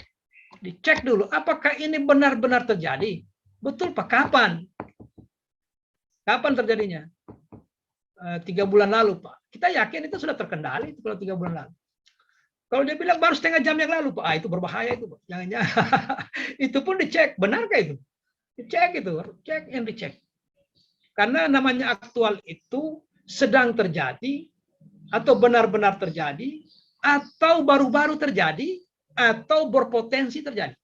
Dicek dulu, apakah ini benar-benar terjadi? Betul Pak, kapan? Kapan terjadinya? 3 bulan lalu Pak. Kita yakin itu sudah terkendali kalau 3 bulan lalu. Kalau dia bilang baru setengah jam yang lalu Pak, itu berbahaya itu Pak. Jangan-jangan. Itu pun dicek, benarkah itu? Dicek itu, cek and dicek. Karena namanya aktual itu sedang terjadi, atau benar-benar terjadi, atau baru-baru terjadi, atau berpotensi terjadi.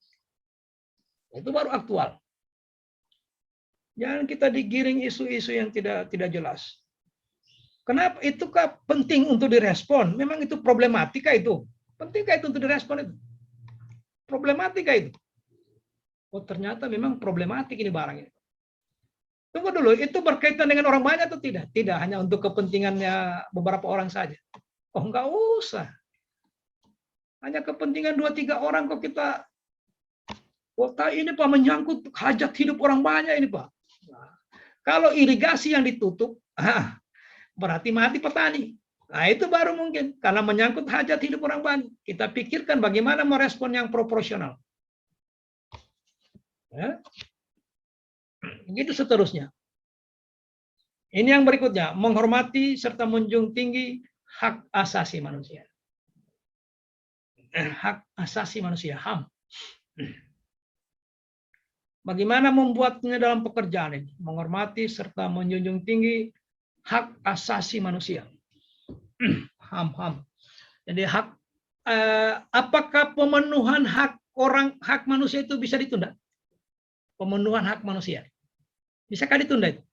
Itu baru aktual. Jangan kita digiring isu-isu yang tidak jelas. Kenapa? Itukah penting untuk direspon? Memang itu problematika itu. Pentingkah itu untuk direspon itu? Problematika itu. Oh ternyata memang problematik ini barang ini. Tunggu dulu, itu berkaitan dengan orang banyak atau tidak? Tidak, hanya untuk kepentingannya beberapa orang saja. Oh enggak usah. Hanya kepentingan 2-3 orang kok kita, kota ini Pak menyangkut hajat hidup orang banyak ini Pak. Nah, kalau irigasi yang ditutup, berarti mati petani. Nah itu baru mungkin, karena menyangkut hajat hidup orang banyak. Kita pikirkan bagaimana merespon yang proporsional. Ya. Begitu seterusnya. Ini yang berikutnya, menghormati serta menjunjung tinggi hak asasi manusia. Hak asasi manusia, HAM. Bagaimana membuatnya dalam pekerjaan ini? Menghormati serta menjunjung tinggi hak asasi manusia. HAM. Jadi hak, apakah pemenuhan hak manusia itu bisa ditunda? Pemenuhan hak manusia. Bisakah ditunda itu?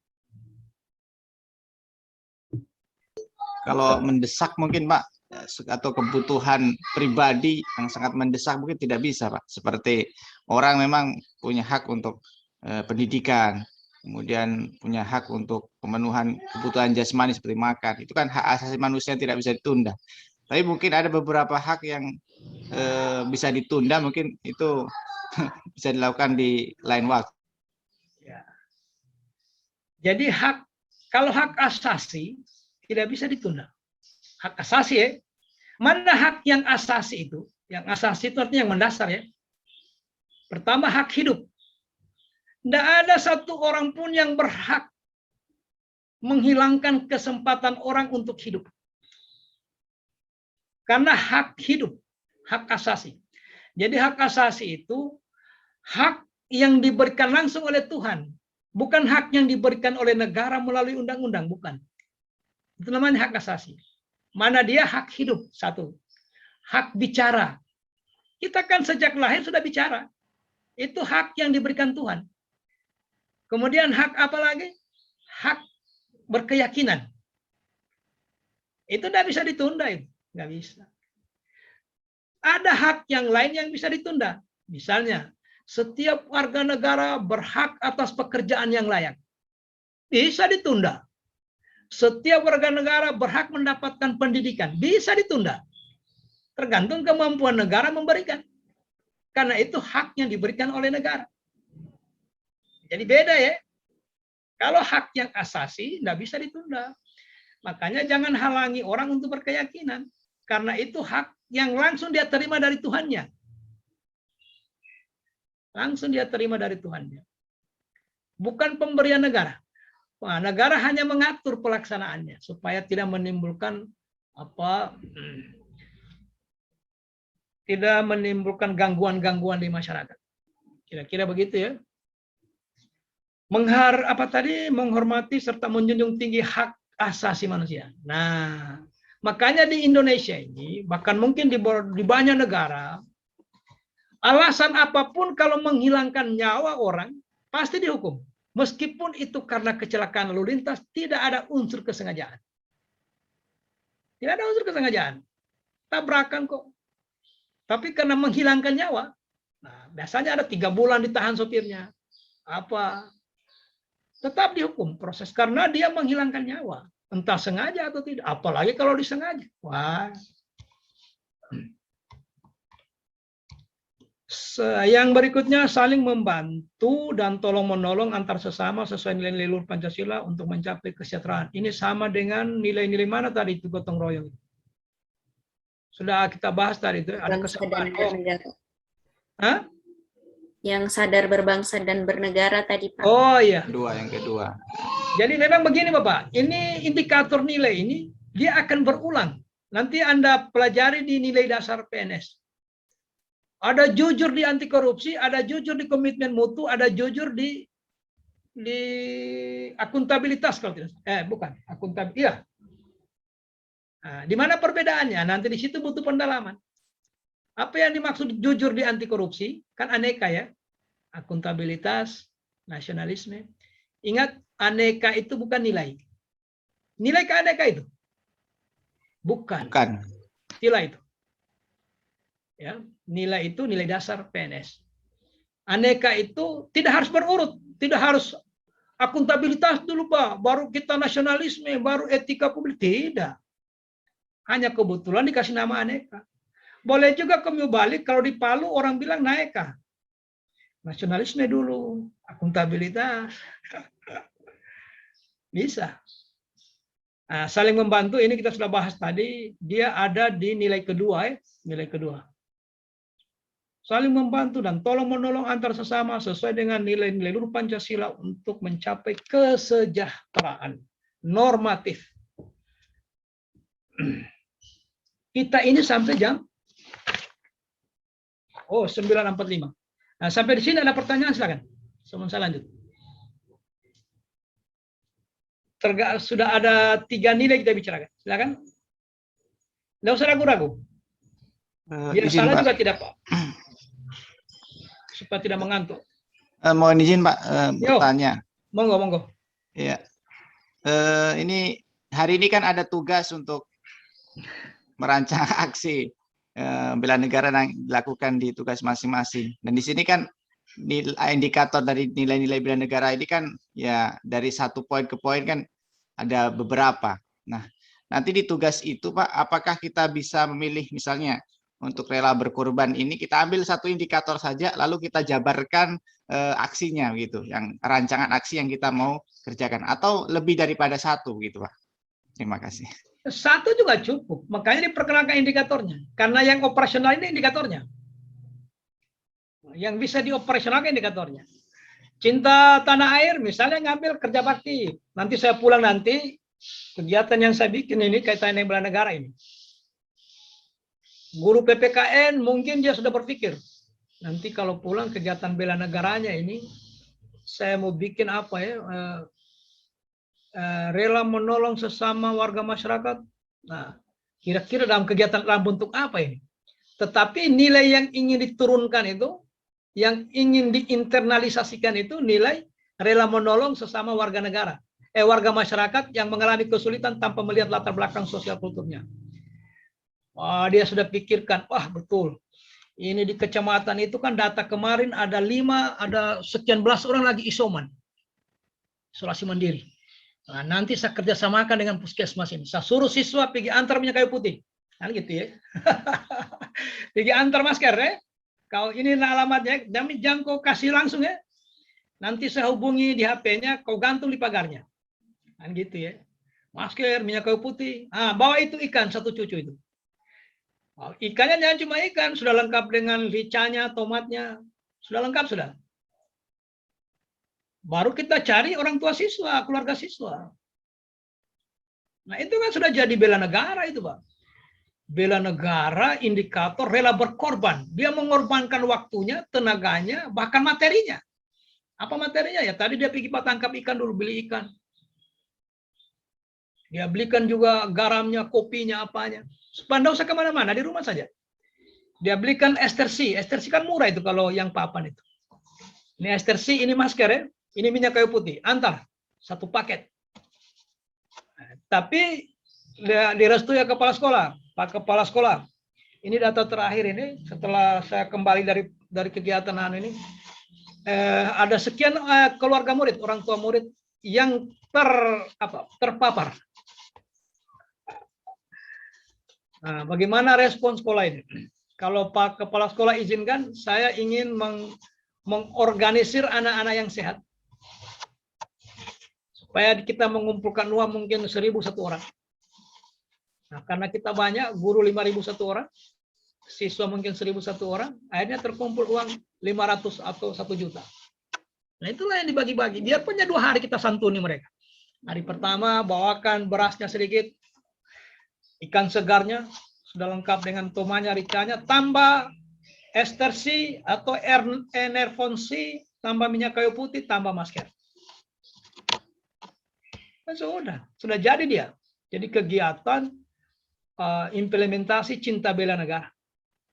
Kalau mendesak mungkin Pak, atau kebutuhan pribadi yang sangat mendesak mungkin tidak bisa Pak. Seperti orang memang punya hak untuk pendidikan, kemudian punya hak untuk pemenuhan kebutuhan jasmani seperti makan. Itu kan hak asasi manusia yang tidak bisa ditunda. Tapi mungkin ada beberapa hak yang bisa ditunda, mungkin itu bisa dilakukan di lain waktu. Ya. Jadi kalau hak asasi tidak bisa ditunda. Hak asasi ya. Mana hak yang asasi itu? Yang asasi itu artinya yang mendasar ya. Pertama hak hidup. Tidak ada satu orang pun yang berhak menghilangkan kesempatan orang untuk hidup. Karena hak hidup, hak asasi. Jadi hak asasi itu hak yang diberikan langsung oleh Tuhan. Bukan hak yang diberikan oleh negara melalui undang-undang, bukan. Itu namanya hak asasi. Mana dia hak hidup, satu. Hak bicara. Kita kan sejak lahir sudah bicara. Itu hak yang diberikan Tuhan. Kemudian hak apa lagi? Hak berkeyakinan. Itu tidak bisa ditunda. Itu nggak bisa. Ada hak yang lain yang bisa ditunda. Misalnya, setiap warga negara berhak atas pekerjaan yang layak. Bisa ditunda. Setiap warga negara berhak mendapatkan pendidikan. Bisa ditunda. Tergantung kemampuan negara memberikan. Karena itu hak yang diberikan oleh negara. Jadi beda ya. Kalau hak yang asasi, tidak bisa ditunda. Makanya jangan halangi orang untuk berkeyakinan. Karena itu hak yang langsung dia terima dari Tuhannya. Langsung dia terima dari Tuhannya. Bukan pemberian negara. Wah, negara hanya mengatur pelaksanaannya supaya tidak menimbulkan gangguan-gangguan di masyarakat. Kira-kira begitu ya. Menghormati serta menjunjung tinggi hak asasi manusia. Nah, makanya di Indonesia ini, bahkan mungkin di banyak negara, alasan apapun kalau menghilangkan nyawa orang pasti dihukum. Meskipun itu karena kecelakaan lalu lintas, tidak ada unsur kesengajaan. Tidak ada unsur kesengajaan. Tabrakan kok. Tapi karena menghilangkan nyawa, nah, biasanya ada 3 bulan ditahan sopirnya. Tetap dihukum proses karena dia menghilangkan nyawa. Entah sengaja atau tidak. Apalagi kalau disengaja. Wah. Yang berikutnya saling membantu dan tolong menolong antar sesama sesuai nilai-nilai luhur Pancasila untuk mencapai kesejahteraan. Ini sama dengan nilai-nilai mana tadi itu gotong royong? Sudah kita bahas tadi itu. Ada kesamaan. Hah? Yang sadar berbangsa dan bernegara tadi, Pak. Oh iya. Yang kedua. Jadi memang begini Bapak, ini indikator nilai ini dia akan berulang. Nanti Anda pelajari di nilai dasar PNS. Ada jujur di anti korupsi, ada jujur di komitmen mutu, ada jujur di akuntabilitas kalau tidak. Bukan, akuntabilitas. Iya. Nah, di mana perbedaannya? Nanti di situ butuh pendalaman. Apa yang dimaksud jujur di anti korupsi? Kan aneka ya. Akuntabilitas, nasionalisme. Ingat, aneka itu bukan nilai. Nilai ke aneka itu? Bukan. Nilai itu. Ya, nilai itu nilai dasar PNS. Aneka itu tidak harus berurut, tidak harus akuntabilitas dulu Pak, baru kita nasionalisme, baru etika publik, tidak. Hanya kebetulan dikasih nama aneka. Boleh juga kamu balik kalau di Palu orang bilang naeka. Nasionalisme dulu, akuntabilitas. Bisa. Nah, saling membantu ini kita sudah bahas tadi, dia ada di nilai kedua ya, nilai kedua. Saling membantu dan tolong menolong antar sesama sesuai dengan nilai-nilai luhur Pancasila untuk mencapai kesejahteraan normatif. Kita ini sampai jam 9.45. Nah, sampai di sini ada pertanyaan silakan. Sebelum saya lanjut. Sudah ada 3 nilai kita bicarakan. Silakan. Tidak usah ragu-ragu. Biar salah juga tidak Pak. Supaya tidak mengantuk. Mohon izin Pak bertanya. Monggo. Ya. Ini hari ini kan ada tugas untuk merancang aksi bela negara yang dilakukan di tugas masing-masing. Dan di sini kan indikator dari nilai-nilai bela negara ini kan ya dari satu poin ke poin kan ada beberapa. Nah, nanti di tugas itu Pak, apakah kita bisa memilih misalnya untuk rela berkorban ini kita ambil satu indikator saja lalu kita jabarkan aksinya gitu, yang rancangan aksi yang kita mau kerjakan atau lebih daripada satu gitu Pak. Terima kasih. Satu juga cukup, makanya diperkenalkan indikatornya. Karena yang operasional ini indikatornya. Yang bisa dioperasionalkan indikatornya. Cinta tanah air misalnya ngambil kerja bakti. Nanti saya pulang nanti kegiatan yang saya bikin ini kaitan dengan bela negara ini. Guru PPKN mungkin dia sudah berpikir, nanti kalau pulang kegiatan bela negaranya ini, saya mau bikin apa ya, rela menolong sesama warga masyarakat. Nah, kira-kira dalam kegiatan dalam bentuk apa ini? Tetapi nilai yang ingin diturunkan itu, yang ingin diinternalisasikan itu nilai rela menolong sesama warga negara, warga masyarakat yang mengalami kesulitan tanpa melihat latar belakang sosial kulturnya. Wah, dia sudah pikirkan, wah betul. Ini di kecamatan itu kan data kemarin ada sekian belas orang lagi isoman. Isolasi mandiri. Nah, nanti saya kerjasamakan dengan puskesmas ini. Saya suruh siswa pergi antar minyak kayu putih. Kan gitu ya. Pergi antar masker ya. Kau ini alamatnya, jangan kau kasih langsung ya. Nanti saya hubungi di HP-nya, kau gantung di pagarnya. Kan gitu ya. Masker, minyak kayu putih. Bawa itu ikan satu cucu itu. Ikannya jangan cuma ikan, sudah lengkap dengan ricanya, tomatnya. Sudah lengkap sudah. Baru kita cari orang tua siswa, keluarga siswa. Nah itu kan sudah jadi bela negara itu Pak. Bela negara, indikator rela berkorban. Dia mengorbankan waktunya, tenaganya, bahkan materinya. Apa materinya ya? Tadi dia pergi tangkap ikan dulu, beli ikan. Dia belikan juga garamnya, kopinya, apanya. Supaya tidak usah kemana-mana, di rumah saja. Dia belikan estersi. Estersi kan murah itu kalau yang papan itu. Ini estersi, ini masker ya. Ini minyak kayu putih, antar satu paket. Tapi direstui ya kepala sekolah, Pak Kepala Sekolah. Ini data terakhir ini setelah saya kembali dari kegiatan ini, ada sekian keluarga murid, orang tua murid yang terpapar. Nah, bagaimana respon sekolah ini? Kalau Pak Kepala Sekolah izinkan, saya ingin mengorganisir anak-anak yang sehat. Supaya kita mengumpulkan uang mungkin 1.000 satu orang. Nah, karena kita banyak, guru 5.000 satu orang, siswa mungkin 1.000 satu orang, akhirnya terkumpul uang 500 atau 1 juta. Nah, itulah yang dibagi-bagi. Dia punya 2 hari kita santuni mereka. Hari pertama bawakan berasnya sedikit, ikan segarnya, sudah lengkap dengan tomanya, ricanya, tambah estersi atau enerfonsi, tambah minyak kayu putih, tambah masker. Sudah jadi dia. Jadi kegiatan implementasi cinta bela negara.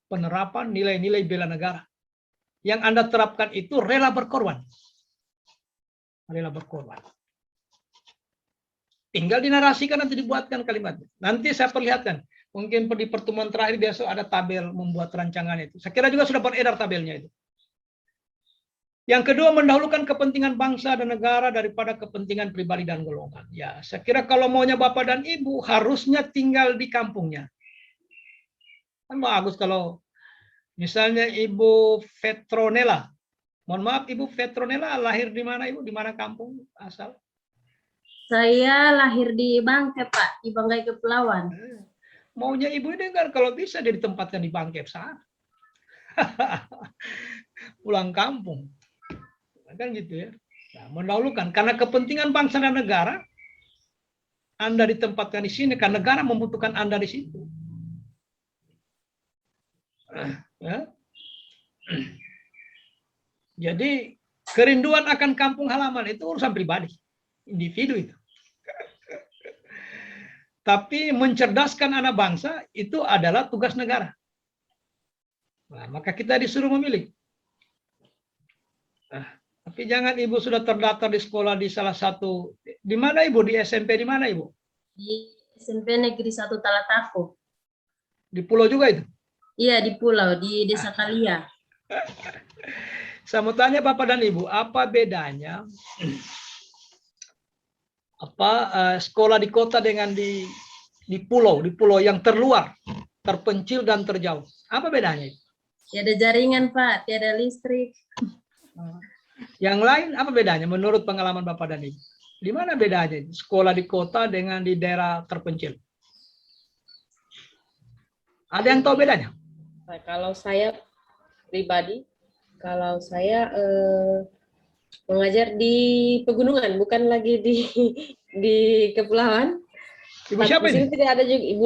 Penerapan nilai-nilai bela negara. Yang Anda terapkan itu rela berkorban. Rela berkorban. Tinggal dinarasikan, nanti dibuatkan kalimatnya. Nanti saya perlihatkan. Mungkin di pertemuan terakhir besok ada tabel membuat rancangan itu. Saya kira juga sudah beredar tabelnya itu. Yang kedua, mendahulukan kepentingan bangsa dan negara daripada kepentingan pribadi dan golongan. Ya, saya kira kalau maunya Bapak dan Ibu harusnya tinggal di kampungnya. Kan bagus kalau misalnya Ibu Petronella. Mohon maaf, Ibu Petronella lahir di mana Ibu? Di mana kampung asal? Saya lahir di Bangke, Pak, di Bangkai Kepulauan. Maunya Ibu ini kan kalau bisa dia ditempatkan di Bangke sana. Pulang kampung. Kan gitu ya. Nah, mendahulukan karena kepentingan bangsa dan negara, Anda ditempatkan di sini karena negara membutuhkan Anda di situ. Ya. Jadi kerinduan akan kampung halaman itu urusan pribadi, individu itu. Tapi mencerdaskan anak bangsa itu adalah tugas negara. Nah, maka kita disuruh memilih. Tapi jangan Ibu sudah terdaftar di sekolah di salah satu, di mana Ibu? Di SMP di mana Ibu? Di SMP Negeri 1 Talatako. Di pulau juga itu? Iya, di pulau, di Desa Kalia. Saya mau tanya Bapak dan Ibu, apa bedanya sekolah di kota dengan di pulau yang terluar, terpencil dan terjauh? Apa bedanya? Tiada jaringan, Pak, tiada listrik. Yang lain apa bedanya menurut pengalaman Bapak dan Ibu? Di mana bedanya sekolah di kota dengan di daerah terpencil? Ada yang tahu bedanya? Nah, kalau saya pribadi, kalau saya mengajar di pegunungan, bukan lagi di kepulauan. Ibu siapa di sini ini? tidak ada juga Ibu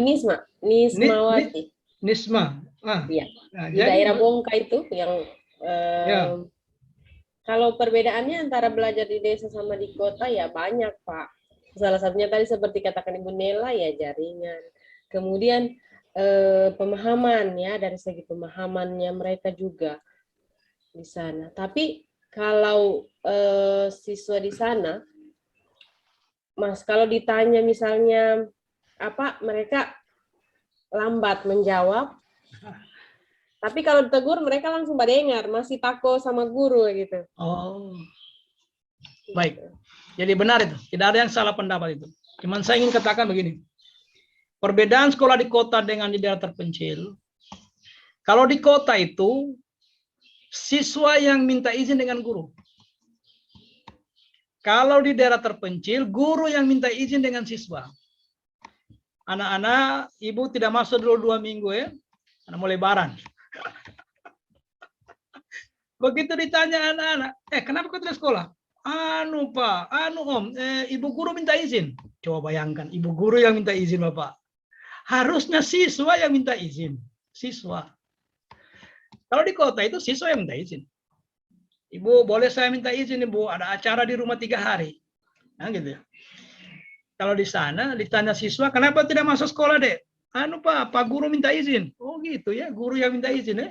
Nismawati. Nisma. Iya. Nah, Di daerah Bongka itu yang kalau perbedaannya antara belajar di desa sama di kota ya banyak, Pak. Salah satunya tadi seperti katakan Ibu Nela ya jaringan. Kemudian pemahaman ya, dari segi pemahamannya mereka juga di sana. Tapi kalau siswa di sana, Mas, kalau ditanya misalnya apa, mereka lambat menjawab. Tapi kalau ditegur mereka langsung badengar, masih tako sama guru gitu. Oh. Baik. Jadi benar itu. Tidak ada yang salah pendapat itu. Cuman saya ingin katakan begini. Perbedaan sekolah di kota dengan di daerah terpencil. Kalau di kota itu, siswa yang minta izin dengan guru. Kalau di daerah terpencil, guru yang minta izin dengan siswa. Anak-anak, ibu tidak masuk dulu 2 minggu ya. Karena mau lebaran. Begitu ditanya anak-anak, kenapa kau tidak sekolah? Anu Pak, Om, ibu guru minta izin. Coba bayangkan, ibu guru yang minta izin Bapak. Harusnya siswa yang minta izin. Siswa. Kalau di kota itu siswa yang minta izin. Ibu, boleh saya minta izin Ibu, ada acara di rumah 3 hari. Nah, gitu ya. Kalau di sana ditanya siswa, kenapa tidak masuk sekolah, Dek? Anu Pak guru minta izin. Oh gitu ya, guru yang minta izin ya.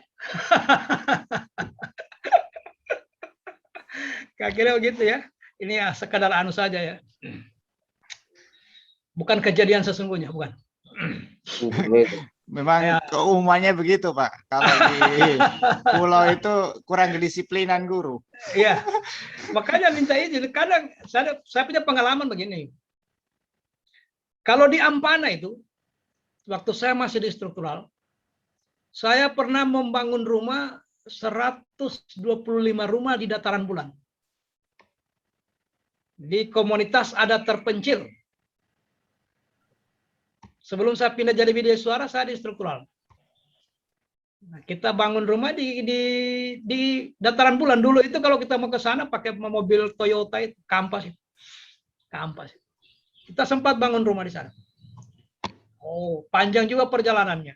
Kira-kira begitu ya. Ini ya sekadar anu saja ya. Bukan kejadian sesungguhnya, bukan. Memang keumumannya begitu, Pak. Kalau di pulau itu kurang kedisiplinan guru. Iya. Makanya minta izin. Kadang saya punya pengalaman begini. Kalau di Ampana itu, waktu saya masih di struktural, saya pernah membangun rumah 125 rumah di dataran bulan. Di komunitas adat terpencil. Sebelum saya pindah jadi video suara, saya di struktural. Nah, kita bangun rumah di dataran bulan. Dulu itu kalau kita mau ke sana pakai mobil Toyota itu, Kampas. Kampas. Kita sempat bangun rumah di sana. Oh, panjang juga perjalanannya.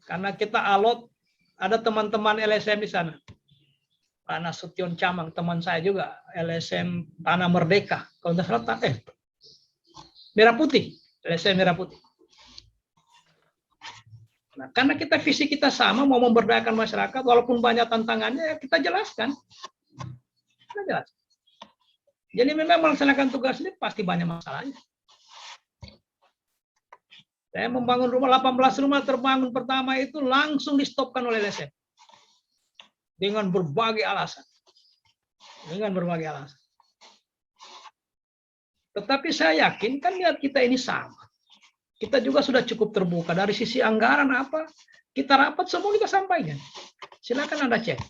Karena kita alot, ada teman-teman LSM di sana. Pak Nasution Camang, teman saya juga, LSM Tanah Merdeka. Kalau tidak salah, Merah Putih. LSM Merah Putih. Nah, karena kita visi kita sama, mau memberdayakan masyarakat, walaupun banyak tantangannya, ya kita jelaskan. Kita jelaskan. Jadi memang melaksanakan tugas ini pasti banyak masalahnya. Saya membangun rumah, 18 rumah terbangun pertama itu langsung di-stopkan oleh LSM. Dengan berbagai alasan. Dengan berbagai alasan. Tetapi saya yakin, kan niat kita ini sama. Kita juga sudah cukup terbuka. Dari sisi anggaran apa, kita rapat semua kita sampaikan. Silakan Anda cek.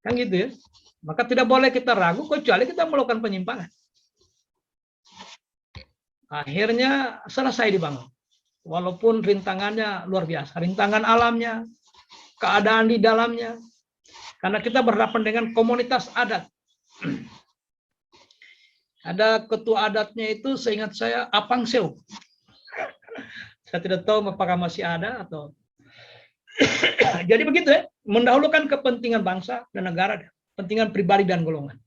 Kan gitu ya. Maka tidak boleh kita ragu, kecuali kita melakukan penyimpangan. Akhirnya selesai dibangun. Walaupun rintangannya luar biasa. Rintangan alamnya, keadaan di dalamnya. Karena kita berhadapan dengan komunitas adat. Ada ketua adatnya itu, seingat saya, Apang Seu. Saya tidak tahu apakah masih ada atau. Jadi begitu ya, mendahulukan kepentingan bangsa dan negara, kepentingan pribadi dan golongan.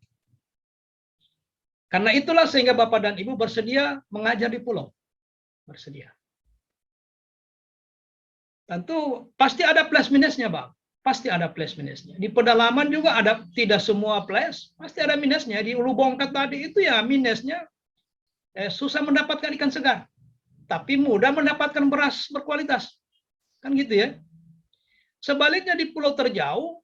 Karena itulah sehingga Bapak dan Ibu bersedia mengajar di pulau. Bersedia. Tentu pasti ada plus minusnya, Bang. Pasti ada plus minusnya. Di pedalaman juga ada, tidak semua plus, pasti ada minusnya. Di Ulu Bongkat tadi itu ya minusnya susah mendapatkan ikan segar, tapi mudah mendapatkan beras berkualitas. Kan gitu ya. Sebaliknya di pulau terjauh,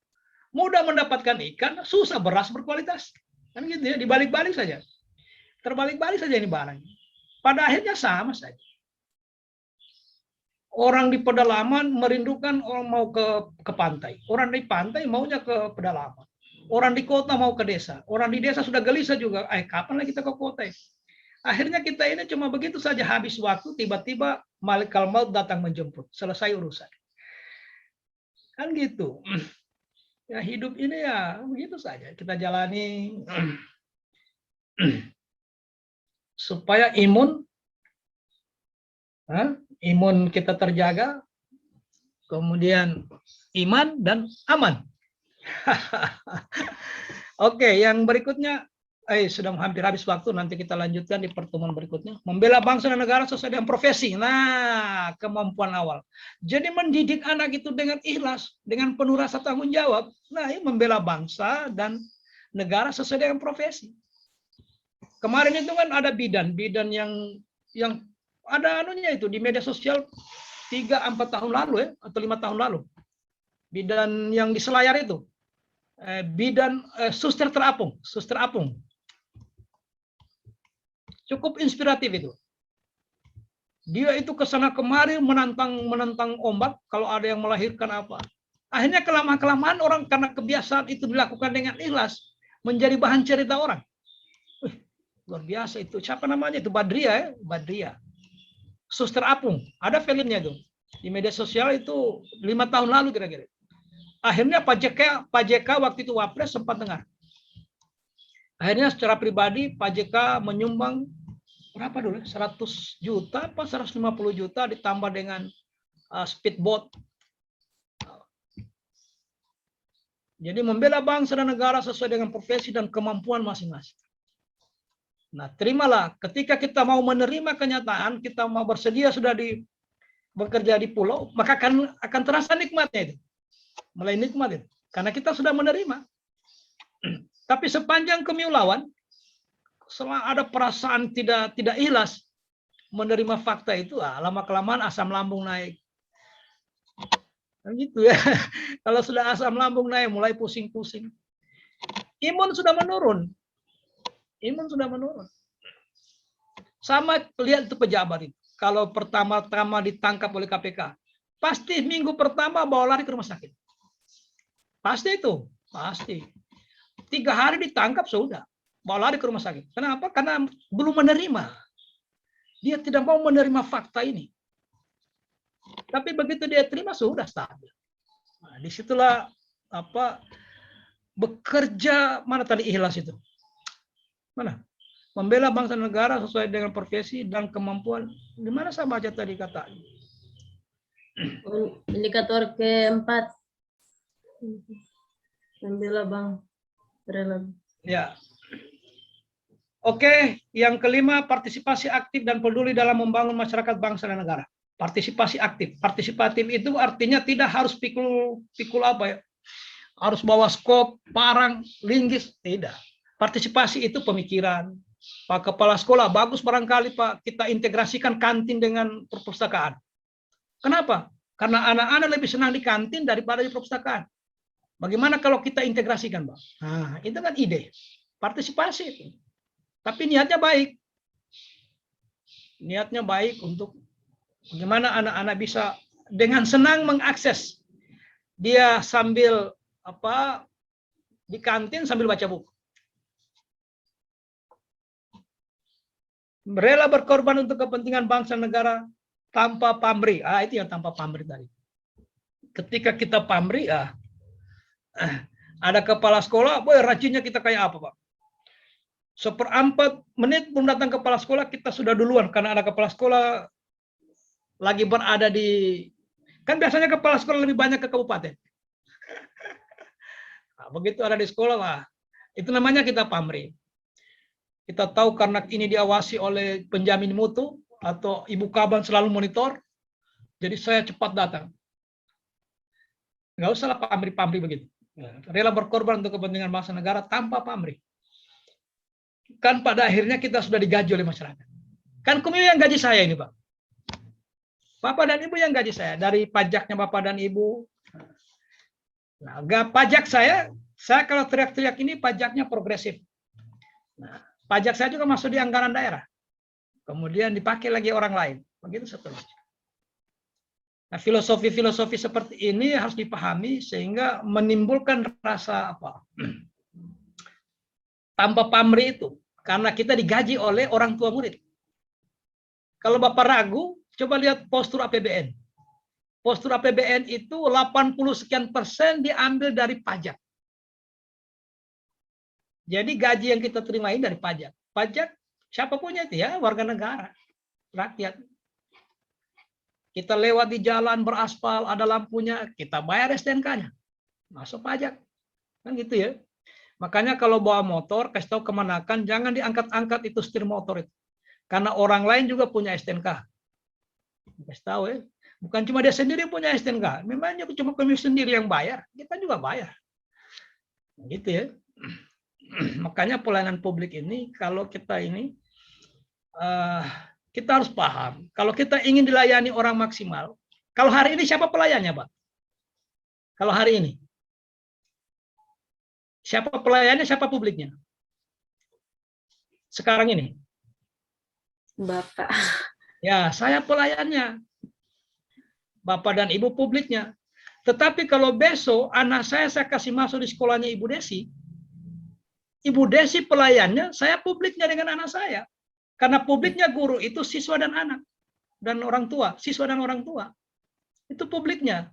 mudah mendapatkan ikan, susah beras berkualitas. Kan gitu ya, dibalik-balik saja. Terbalik-balik saja ini barang. Pada akhirnya sama saja. Orang di pedalaman merindukan orang mau ke pantai. Orang di pantai maunya ke pedalaman. Orang di kota mau ke desa. Orang di desa sudah gelisah juga. Kapan lagi kita ke kota? Akhirnya kita ini cuma begitu saja habis waktu, tiba-tiba malaikat maut datang menjemput. Selesai urusan. Kan gitu. Ya hidup ini ya begitu saja. Kita jalani supaya imun kita terjaga, kemudian iman dan aman. Oke, yang berikutnya, sudah hampir habis waktu, nanti kita lanjutkan di pertemuan berikutnya. Membela bangsa dan negara sesuai dengan profesi. Nah, kemampuan awal. Jadi mendidik anak itu dengan ikhlas, dengan penuh rasa tanggung jawab. Nah, ini membela bangsa dan negara sesuai dengan profesi. Kemarin itu kan ada bidan yang ada anunya itu di media sosial 3-4 tahun lalu ya, atau 5 tahun lalu. Bidan yang di Selayar itu. Bidan suster terapung, suster apung. Cukup inspiratif itu. Dia itu kesana kemari menantang ombak kalau ada yang melahirkan apa. Akhirnya kelamaan orang karena kebiasaan itu dilakukan dengan ikhlas menjadi bahan cerita orang. Luar biasa itu. Siapa namanya itu? Badria ya, Badria. Suster Apung. Ada filmnya itu. Di media sosial itu 5 tahun lalu kira-kira. Akhirnya Pak JK waktu itu Wapres sempat dengar. Akhirnya secara pribadi Pak JK menyumbang berapa dulu? 100 juta apa 150 juta ditambah dengan speedboat. Jadi membela bangsa dan negara sesuai dengan profesi dan kemampuan masing-masing. Nah, terimalah ketika kita mau menerima kenyataan, kita mau bersedia sudah bekerja di pulau, maka akan terasa nikmatnya itu. Mulai nikmat itu. Karena kita sudah menerima. Tapi sepanjang kemiulauan, selama ada perasaan tidak ikhlas menerima fakta itu, lama-kelamaan asam lambung naik. Kan gitu ya. Kalau sudah asam lambung naik, mulai pusing-pusing. Imun sudah menurun. Sama lihat itu pejabat itu. Kalau pertama-tama ditangkap oleh KPK, pasti minggu pertama bawa lari ke rumah sakit. Pasti itu, pasti. 3 hari ditangkap sudah, bawa lari ke rumah sakit. Kenapa? Karena belum menerima. Dia tidak mau menerima fakta ini. Tapi begitu dia terima sudah stabil. Nah, disitulah bekerja mana tadi ikhlas itu? Mana? Membela bangsa dan negara sesuai dengan profesi dan kemampuan. Di mana saya baca tadi kata? Indikator keempat. Membela Ya. Oke, yang kelima partisipasi aktif dan peduli dalam membangun masyarakat bangsa dan negara. Partisipasi aktif. Partisipatif itu artinya tidak harus pikul apa ya? Harus bawa skop, parang, linggis, tidak. Partisipasi itu pemikiran. Pak Kepala Sekolah, bagus barangkali Pak kita integrasikan kantin dengan perpustakaan. Kenapa? Karena anak-anak lebih senang di kantin daripada di perpustakaan. Bagaimana kalau kita integrasikan, Pak? Nah, itu kan ide. Partisipasi itu. Tapi niatnya baik. Niatnya baik untuk bagaimana anak-anak bisa dengan senang mengakses. Dia sambil di kantin sambil baca buku. Rela berkorban untuk kepentingan bangsa dan negara tanpa pamrih. Itu yang tanpa pamrih tadi. Ketika kita pamrih, ada kepala sekolah, boy rajinnya kita kayak apa, Pak? 1/4 menit belum datang kepala sekolah, kita sudah duluan. Karena ada kepala sekolah lagi berada di... Kan biasanya kepala sekolah lebih banyak ke kabupaten. Nah, begitu ada di sekolah, itu namanya kita pamrih. Kita tahu karena ini diawasi oleh penjamin mutu atau ibu kaban selalu monitor, jadi saya cepat datang. Nggak usah pamrih-pamrih begitu. Rela berkorban untuk kepentingan bangsa negara tanpa pamrih. Kan pada akhirnya kita sudah digaji oleh masyarakat. Kan Kumio yang gaji saya ini, Pak. Bapak dan Ibu yang gaji saya. Dari pajaknya Bapak dan Ibu. Nah, pajak saya kalau teriak-teriak ini pajaknya progresif. Nah, pajak saya juga masuk di anggaran daerah. Kemudian dipakai lagi orang lain. Begitu seterusnya. Nah, filosofi-filosofi seperti ini harus dipahami sehingga menimbulkan rasa tanpa pamrih itu. Karena kita digaji oleh orang tua murid. Kalau Bapak ragu, coba lihat postur APBN. Postur APBN itu 80 sekian % diambil dari pajak. Jadi gaji yang kita terima ini dari pajak. Pajak siapa punya itu ya, warga negara, rakyat. Kita lewat di jalan beraspal, ada lampunya, kita bayar STNK-nya. Masuk pajak. Kan gitu ya. Makanya kalau bawa motor, kasih tahu kemanakan, jangan diangkat-angkat itu setir motor itu. Karena orang lain juga punya STNK. Kasih tahu ya. Bukan cuma dia sendiri punya STNK. Memangnya cuma kami sendiri yang bayar, kita juga bayar. Gitu ya. Makanya pelayanan publik ini, kalau kita ini, kita harus paham. Kalau kita ingin dilayani orang maksimal, kalau hari ini siapa pelayannya, Pak? Kalau hari ini. Siapa pelayannya, siapa publiknya? Sekarang ini. Bapak. Ya, saya pelayannya. Bapak dan Ibu publiknya. Tetapi kalau besok anak saya kasih masuk di sekolahnya Ibu Desi pelayannya, saya publiknya dengan anak saya. Karena publiknya guru itu siswa dan anak. Dan orang tua, siswa dan orang tua. Itu publiknya.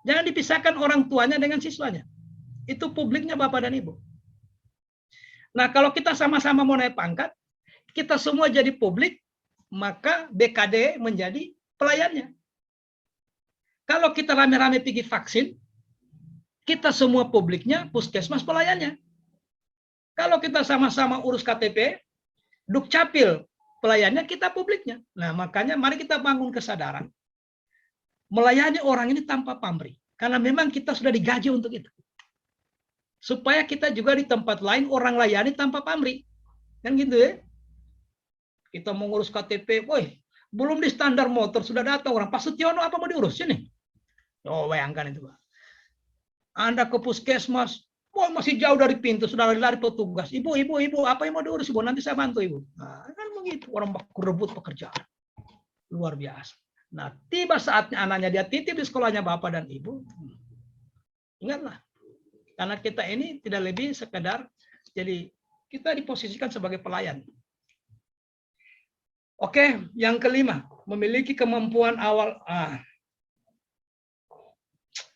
Jangan dipisahkan orang tuanya dengan siswanya. Itu publiknya Bapak dan Ibu. Nah, kalau kita sama-sama mau naik pangkat, kita semua jadi publik, maka BKD menjadi pelayannya. Kalau kita rame-rame pergi vaksin, kita semua publiknya, puskesmas pelayannya. Kalau kita sama-sama urus KTP, Dukcapil pelayannya, kita publiknya. Nah, makanya mari kita bangun kesadaran. Melayani orang ini tanpa pamrih. Karena memang kita sudah digaji untuk itu. Supaya kita juga di tempat lain orang layani tanpa pamrih. Kan gitu ya. Kita mau ngurus KTP, woi, belum di standar motor sudah datang orang. Pak Sutiono apa mau diurus sini? Oh, bayangkan itu, Pak. Anda ke puskesmas, wah masih jauh dari pintu, sudah lari petugas. Ibu, apa yang mau diurus, Ibu? Nanti saya bantu, Ibu. Nah, kan begitu, orang baku rebut pekerjaan. Luar biasa. Nah, tiba saatnya anaknya dia titip di sekolahnya Bapak dan Ibu. Ingatlah, karena kita ini tidak lebih sekedar, jadi kita diposisikan sebagai pelayan. Oke, yang kelima, memiliki kemampuan awal.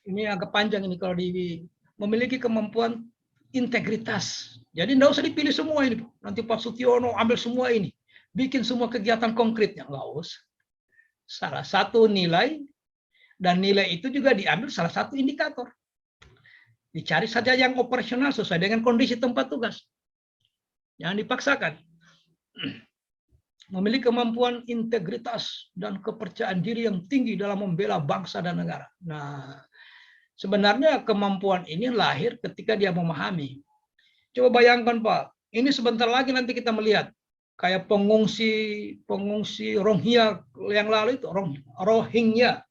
Ini agak panjang ini kalau memiliki kemampuan integritas. Jadi tidak usah dipilih semua ini. Nanti Pak Sutiono ambil semua ini. Bikin semua kegiatan konkretnya. Nggak usah. Salah satu nilai, dan nilai itu juga diambil salah satu indikator. Dicari saja yang operasional sesuai dengan kondisi tempat tugas. Jangan dipaksakan. Memiliki kemampuan integritas dan kepercayaan diri yang tinggi dalam membela bangsa dan negara. Nah, sebenarnya kemampuan ini lahir ketika dia memahami. Coba bayangkan Pak, ini sebentar lagi nanti kita melihat kayak pengungsi Rohingya yang lalu itu, Rohingya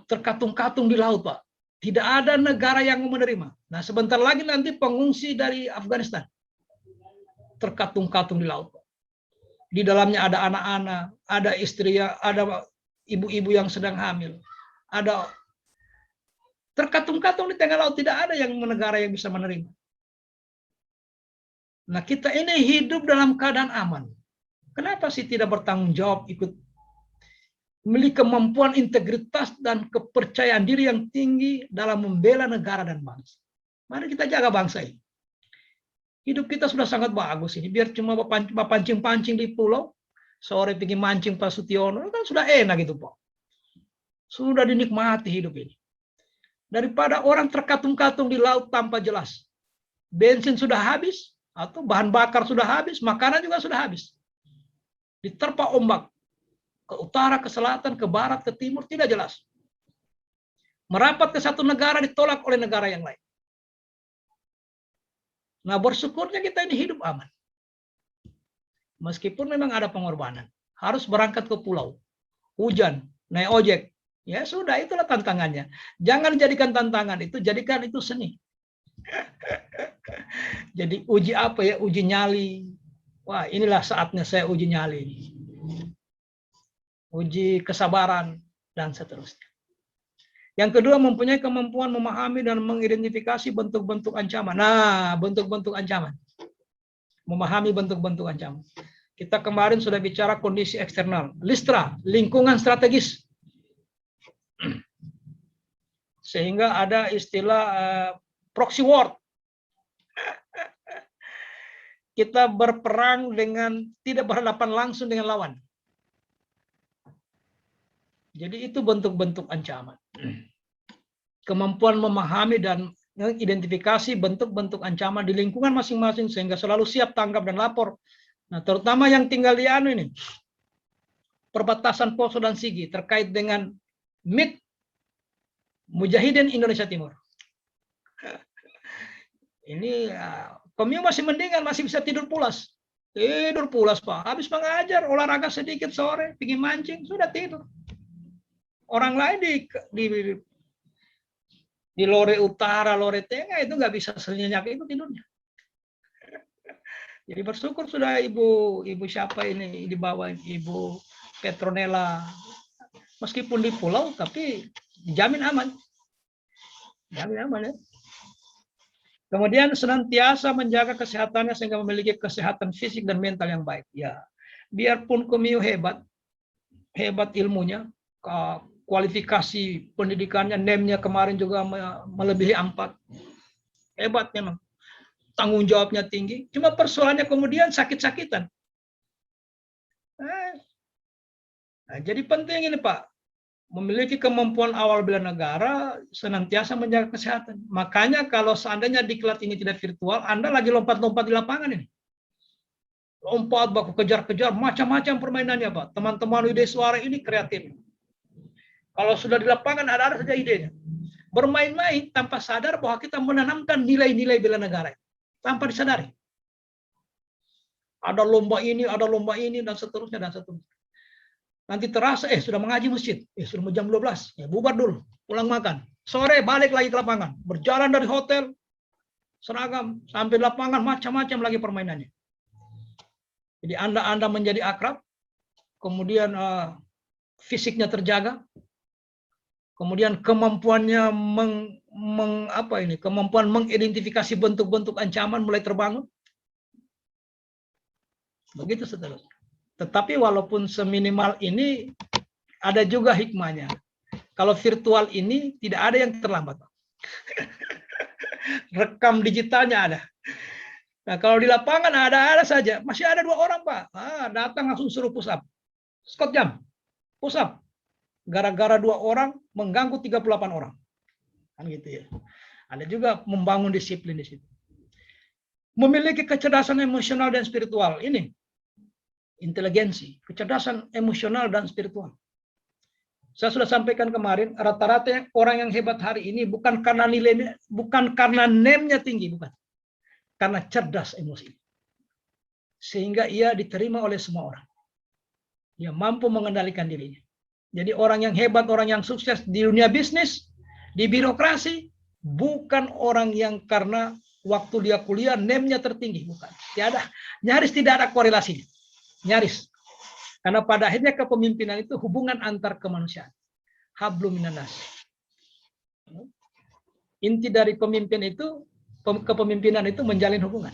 terkatung-katung di laut Pak. Tidak ada negara yang mau menerima. Nah sebentar lagi nanti pengungsi dari Afghanistan terkatung-katung di laut Pak. Di dalamnya ada anak-anak, ada istri, ada ibu-ibu yang sedang hamil, ada terkatung-katung di tengah laut, tidak ada yang negara yang bisa menerima. Nah, kita ini hidup dalam keadaan aman. Kenapa sih tidak bertanggung jawab ikut memiliki kemampuan integritas dan kepercayaan diri yang tinggi dalam membela negara dan bangsa? Mari kita jaga bangsa ini. Hidup kita sudah sangat bagus ini. Biar cuma pancing-pancing di pulau, sore pergi mancing Pak Sutiono, kan sudah enak gitu Pak. Sudah dinikmati hidup ini. Daripada orang terkatung-katung di laut tanpa jelas. Bensin sudah habis, atau bahan bakar sudah habis, makanan juga sudah habis. Diterpa ombak, ke utara, ke selatan, ke barat, ke timur, tidak jelas. Merapat ke satu negara, ditolak oleh negara yang lain. Nah bersyukurnya kita ini hidup aman. Meskipun memang ada pengorbanan. Harus berangkat ke pulau. Hujan, naik ojek. Ya sudah, itulah tantangannya. Jangan jadikan tantangan itu, jadikan itu seni. Jadi uji apa ya? Uji nyali. Wah, inilah saatnya saya uji nyali. Uji kesabaran dan seterusnya. Yang kedua, mempunyai kemampuan memahami dan mengidentifikasi bentuk-bentuk ancaman. Nah, bentuk-bentuk ancaman. Memahami bentuk-bentuk ancaman. Kita kemarin sudah bicara kondisi eksternal. Listra, lingkungan strategis. Sehingga ada istilah proxy war. Kita berperang dengan tidak berhadapan langsung dengan lawan. Jadi itu bentuk-bentuk ancaman. Kemampuan memahami dan mengidentifikasi bentuk-bentuk ancaman di lingkungan masing-masing sehingga selalu siap tanggap dan lapor. Nah, terutama yang tinggal di ini, perbatasan Poso dan Sigi terkait dengan MIT Mujahidin Indonesia Timur. Ini Komio masih mendingan, masih bisa tidur pulas. Tidur pulas Pak. Habis mengajar, olahraga sedikit sore, pergi mancing, sudah tidur. Orang lain di Lore Utara, Lore Tengah itu nggak bisa senyenyak itu tidurnya. Jadi bersyukur sudah ibu siapa ini di bawah, Ibu Petronella. Meskipun di pulau tapi dijamin aman. Jamin aman ya. Kemudian senantiasa menjaga kesehatannya sehingga memiliki kesehatan fisik dan mental yang baik. Ya, biarpun Komiu hebat ilmunya, kualifikasi pendidikannya, NEM-nya kemarin juga melebihi 4. Hebat memang. Tanggung jawabnya tinggi. Cuma persoalannya kemudian sakit-sakitan. Nah, jadi penting ini Pak. Memiliki kemampuan awal bela negara, senantiasa menjaga kesehatan. Makanya kalau seandainya diklat ini tidak virtual, Anda lagi lompat-lompat di lapangan ini. Lompat, baku kejar-kejar, macam-macam permainannya Pak. Teman-teman Widya Suara ini kreatif. Kalau sudah di lapangan ada saja idenya. Bermain-main tanpa sadar bahwa kita menanamkan nilai-nilai bela negara. Tanpa disadari. Ada lomba ini, dan seterusnya, dan seterusnya. Nanti terasa, sudah mengaji masjid. Sudah jam 12. Ya, bubar dulu. Pulang makan. Sore balik lagi ke lapangan. Berjalan dari hotel, seragam, sampai lapangan, macam-macam lagi permainannya. Jadi Anda menjadi akrab. Kemudian fisiknya terjaga. Kemudian kemampuannya kemampuan mengidentifikasi bentuk-bentuk ancaman mulai terbangun. Begitu seterusnya. Tetapi walaupun seminimal ini ada juga hikmahnya. Kalau virtual ini tidak ada yang terlambat. Rekam digitalnya ada. Nah, kalau di lapangan ada saja. Masih ada 2 orang, Pak. Datang langsung suruh push up. Scott jam. Push up. Gara-gara 2 orang mengganggu 38 orang. Kan gitu ya. Ada juga membangun disiplin di situ. Memiliki kecerdasan emosional dan spiritual. Ini inteligensi, kecerdasan emosional dan spiritual. Saya sudah sampaikan kemarin, rata-rata orang yang hebat hari ini bukan karena nilainya, bukan karena NEM-nya tinggi, bukan. Karena cerdas emosi. Sehingga ia diterima oleh semua orang. Dia mampu mengendalikan dirinya. Jadi orang yang hebat, orang yang sukses di dunia bisnis, di birokrasi, bukan orang yang karena waktu dia kuliah NEM-nya tertinggi, bukan. Nyaris tidak ada korelasinya. Nyaris. Karena pada akhirnya kepemimpinan itu hubungan antar kemanusiaan. Hablum minanas. Inti dari kepemimpinan itu menjalin hubungan.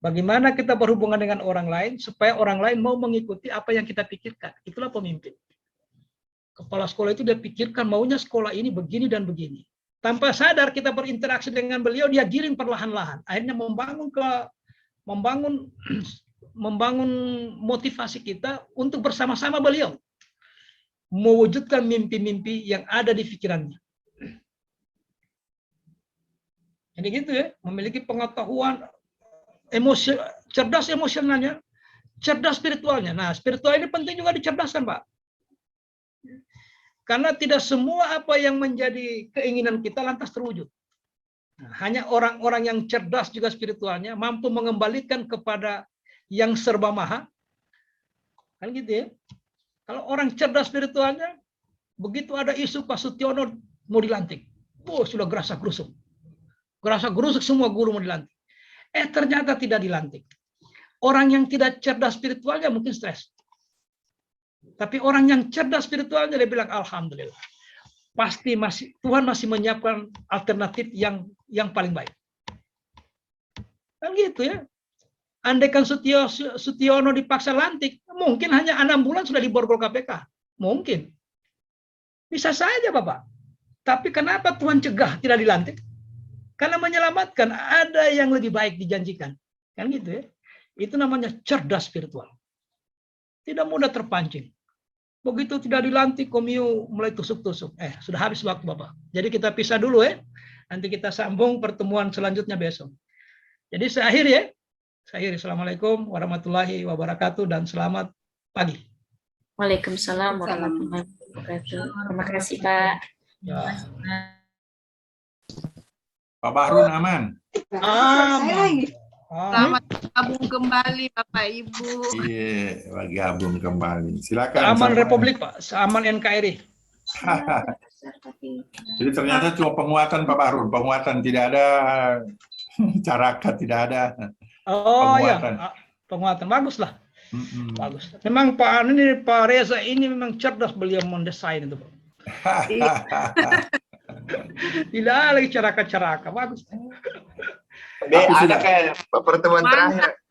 Bagaimana kita berhubungan dengan orang lain supaya orang lain mau mengikuti apa yang kita pikirkan. Itulah pemimpin. Kepala sekolah itu dia pikirkan maunya sekolah ini begini dan begini. Tanpa sadar kita berinteraksi dengan beliau, dia giring perlahan-lahan. Akhirnya membangun motivasi kita untuk bersama-sama beliau. Mewujudkan mimpi-mimpi yang ada di pikirannya. Jadi gitu ya, memiliki pengetahuan cerdas emosionalnya, cerdas spiritualnya. Nah, spiritual ini penting juga dicerdaskan, Pak. Karena tidak semua apa yang menjadi keinginan kita lantas terwujud. Nah, hanya orang-orang yang cerdas juga spiritualnya mampu mengembalikan kepada yang serba maha. Kan gitu ya. Kalau orang cerdas spiritualnya, begitu ada isu Pak Sutiono mau dilantik. Sudah gerasa-gerusuk. Gerasa-gerusuk semua guru mau dilantik. Ternyata tidak dilantik. Orang yang tidak cerdas spiritualnya mungkin stres. Tapi orang yang cerdas spiritualnya dia bilang alhamdulillah. Pasti Tuhan masih menyiapkan alternatif yang paling baik. Kan gitu ya. Andaikan Sutiono dipaksa lantik, mungkin hanya 6 bulan sudah diborgol KPK. Mungkin. Bisa saja, Bapak. Tapi kenapa Tuhan cegah tidak dilantik? Karena menyelamatkan, ada yang lebih baik dijanjikan. Kan gitu ya. Itu namanya cerdas spiritual. Tidak mudah terpancing. Begitu tidak dilantik, Komiu mulai tusuk-tusuk. Sudah habis waktu, Bapak. Jadi kita pisah dulu ya. Nanti kita sambung pertemuan selanjutnya besok. Jadi saya akhiri ya. Assalamualaikum warahmatullahi wabarakatuh dan selamat pagi. Waalaikumsalam warahmatullahi wabarakatuh. Terima kasih, Pak. Ya. Pak Bahrun aman? Aman. Selamat gabung kembali Bapak Ibu. Iya, gabung kembali. Silakan. Aman Republik, Pak. Aman NKRI. Jadi ternyata cuma penguatan Pak Bahrun, penguatan, tidak ada carakat, tidak ada. Oh ya, Penguatan. penguatan bagus lah. Mm-mm. Bagus. Memang Pak Reza ini memang cerdas beliau mendesain itu. Tidak ada lagi ceraka-ceraka. Bagus. Ada kayak pertemuan Mantap. terakhir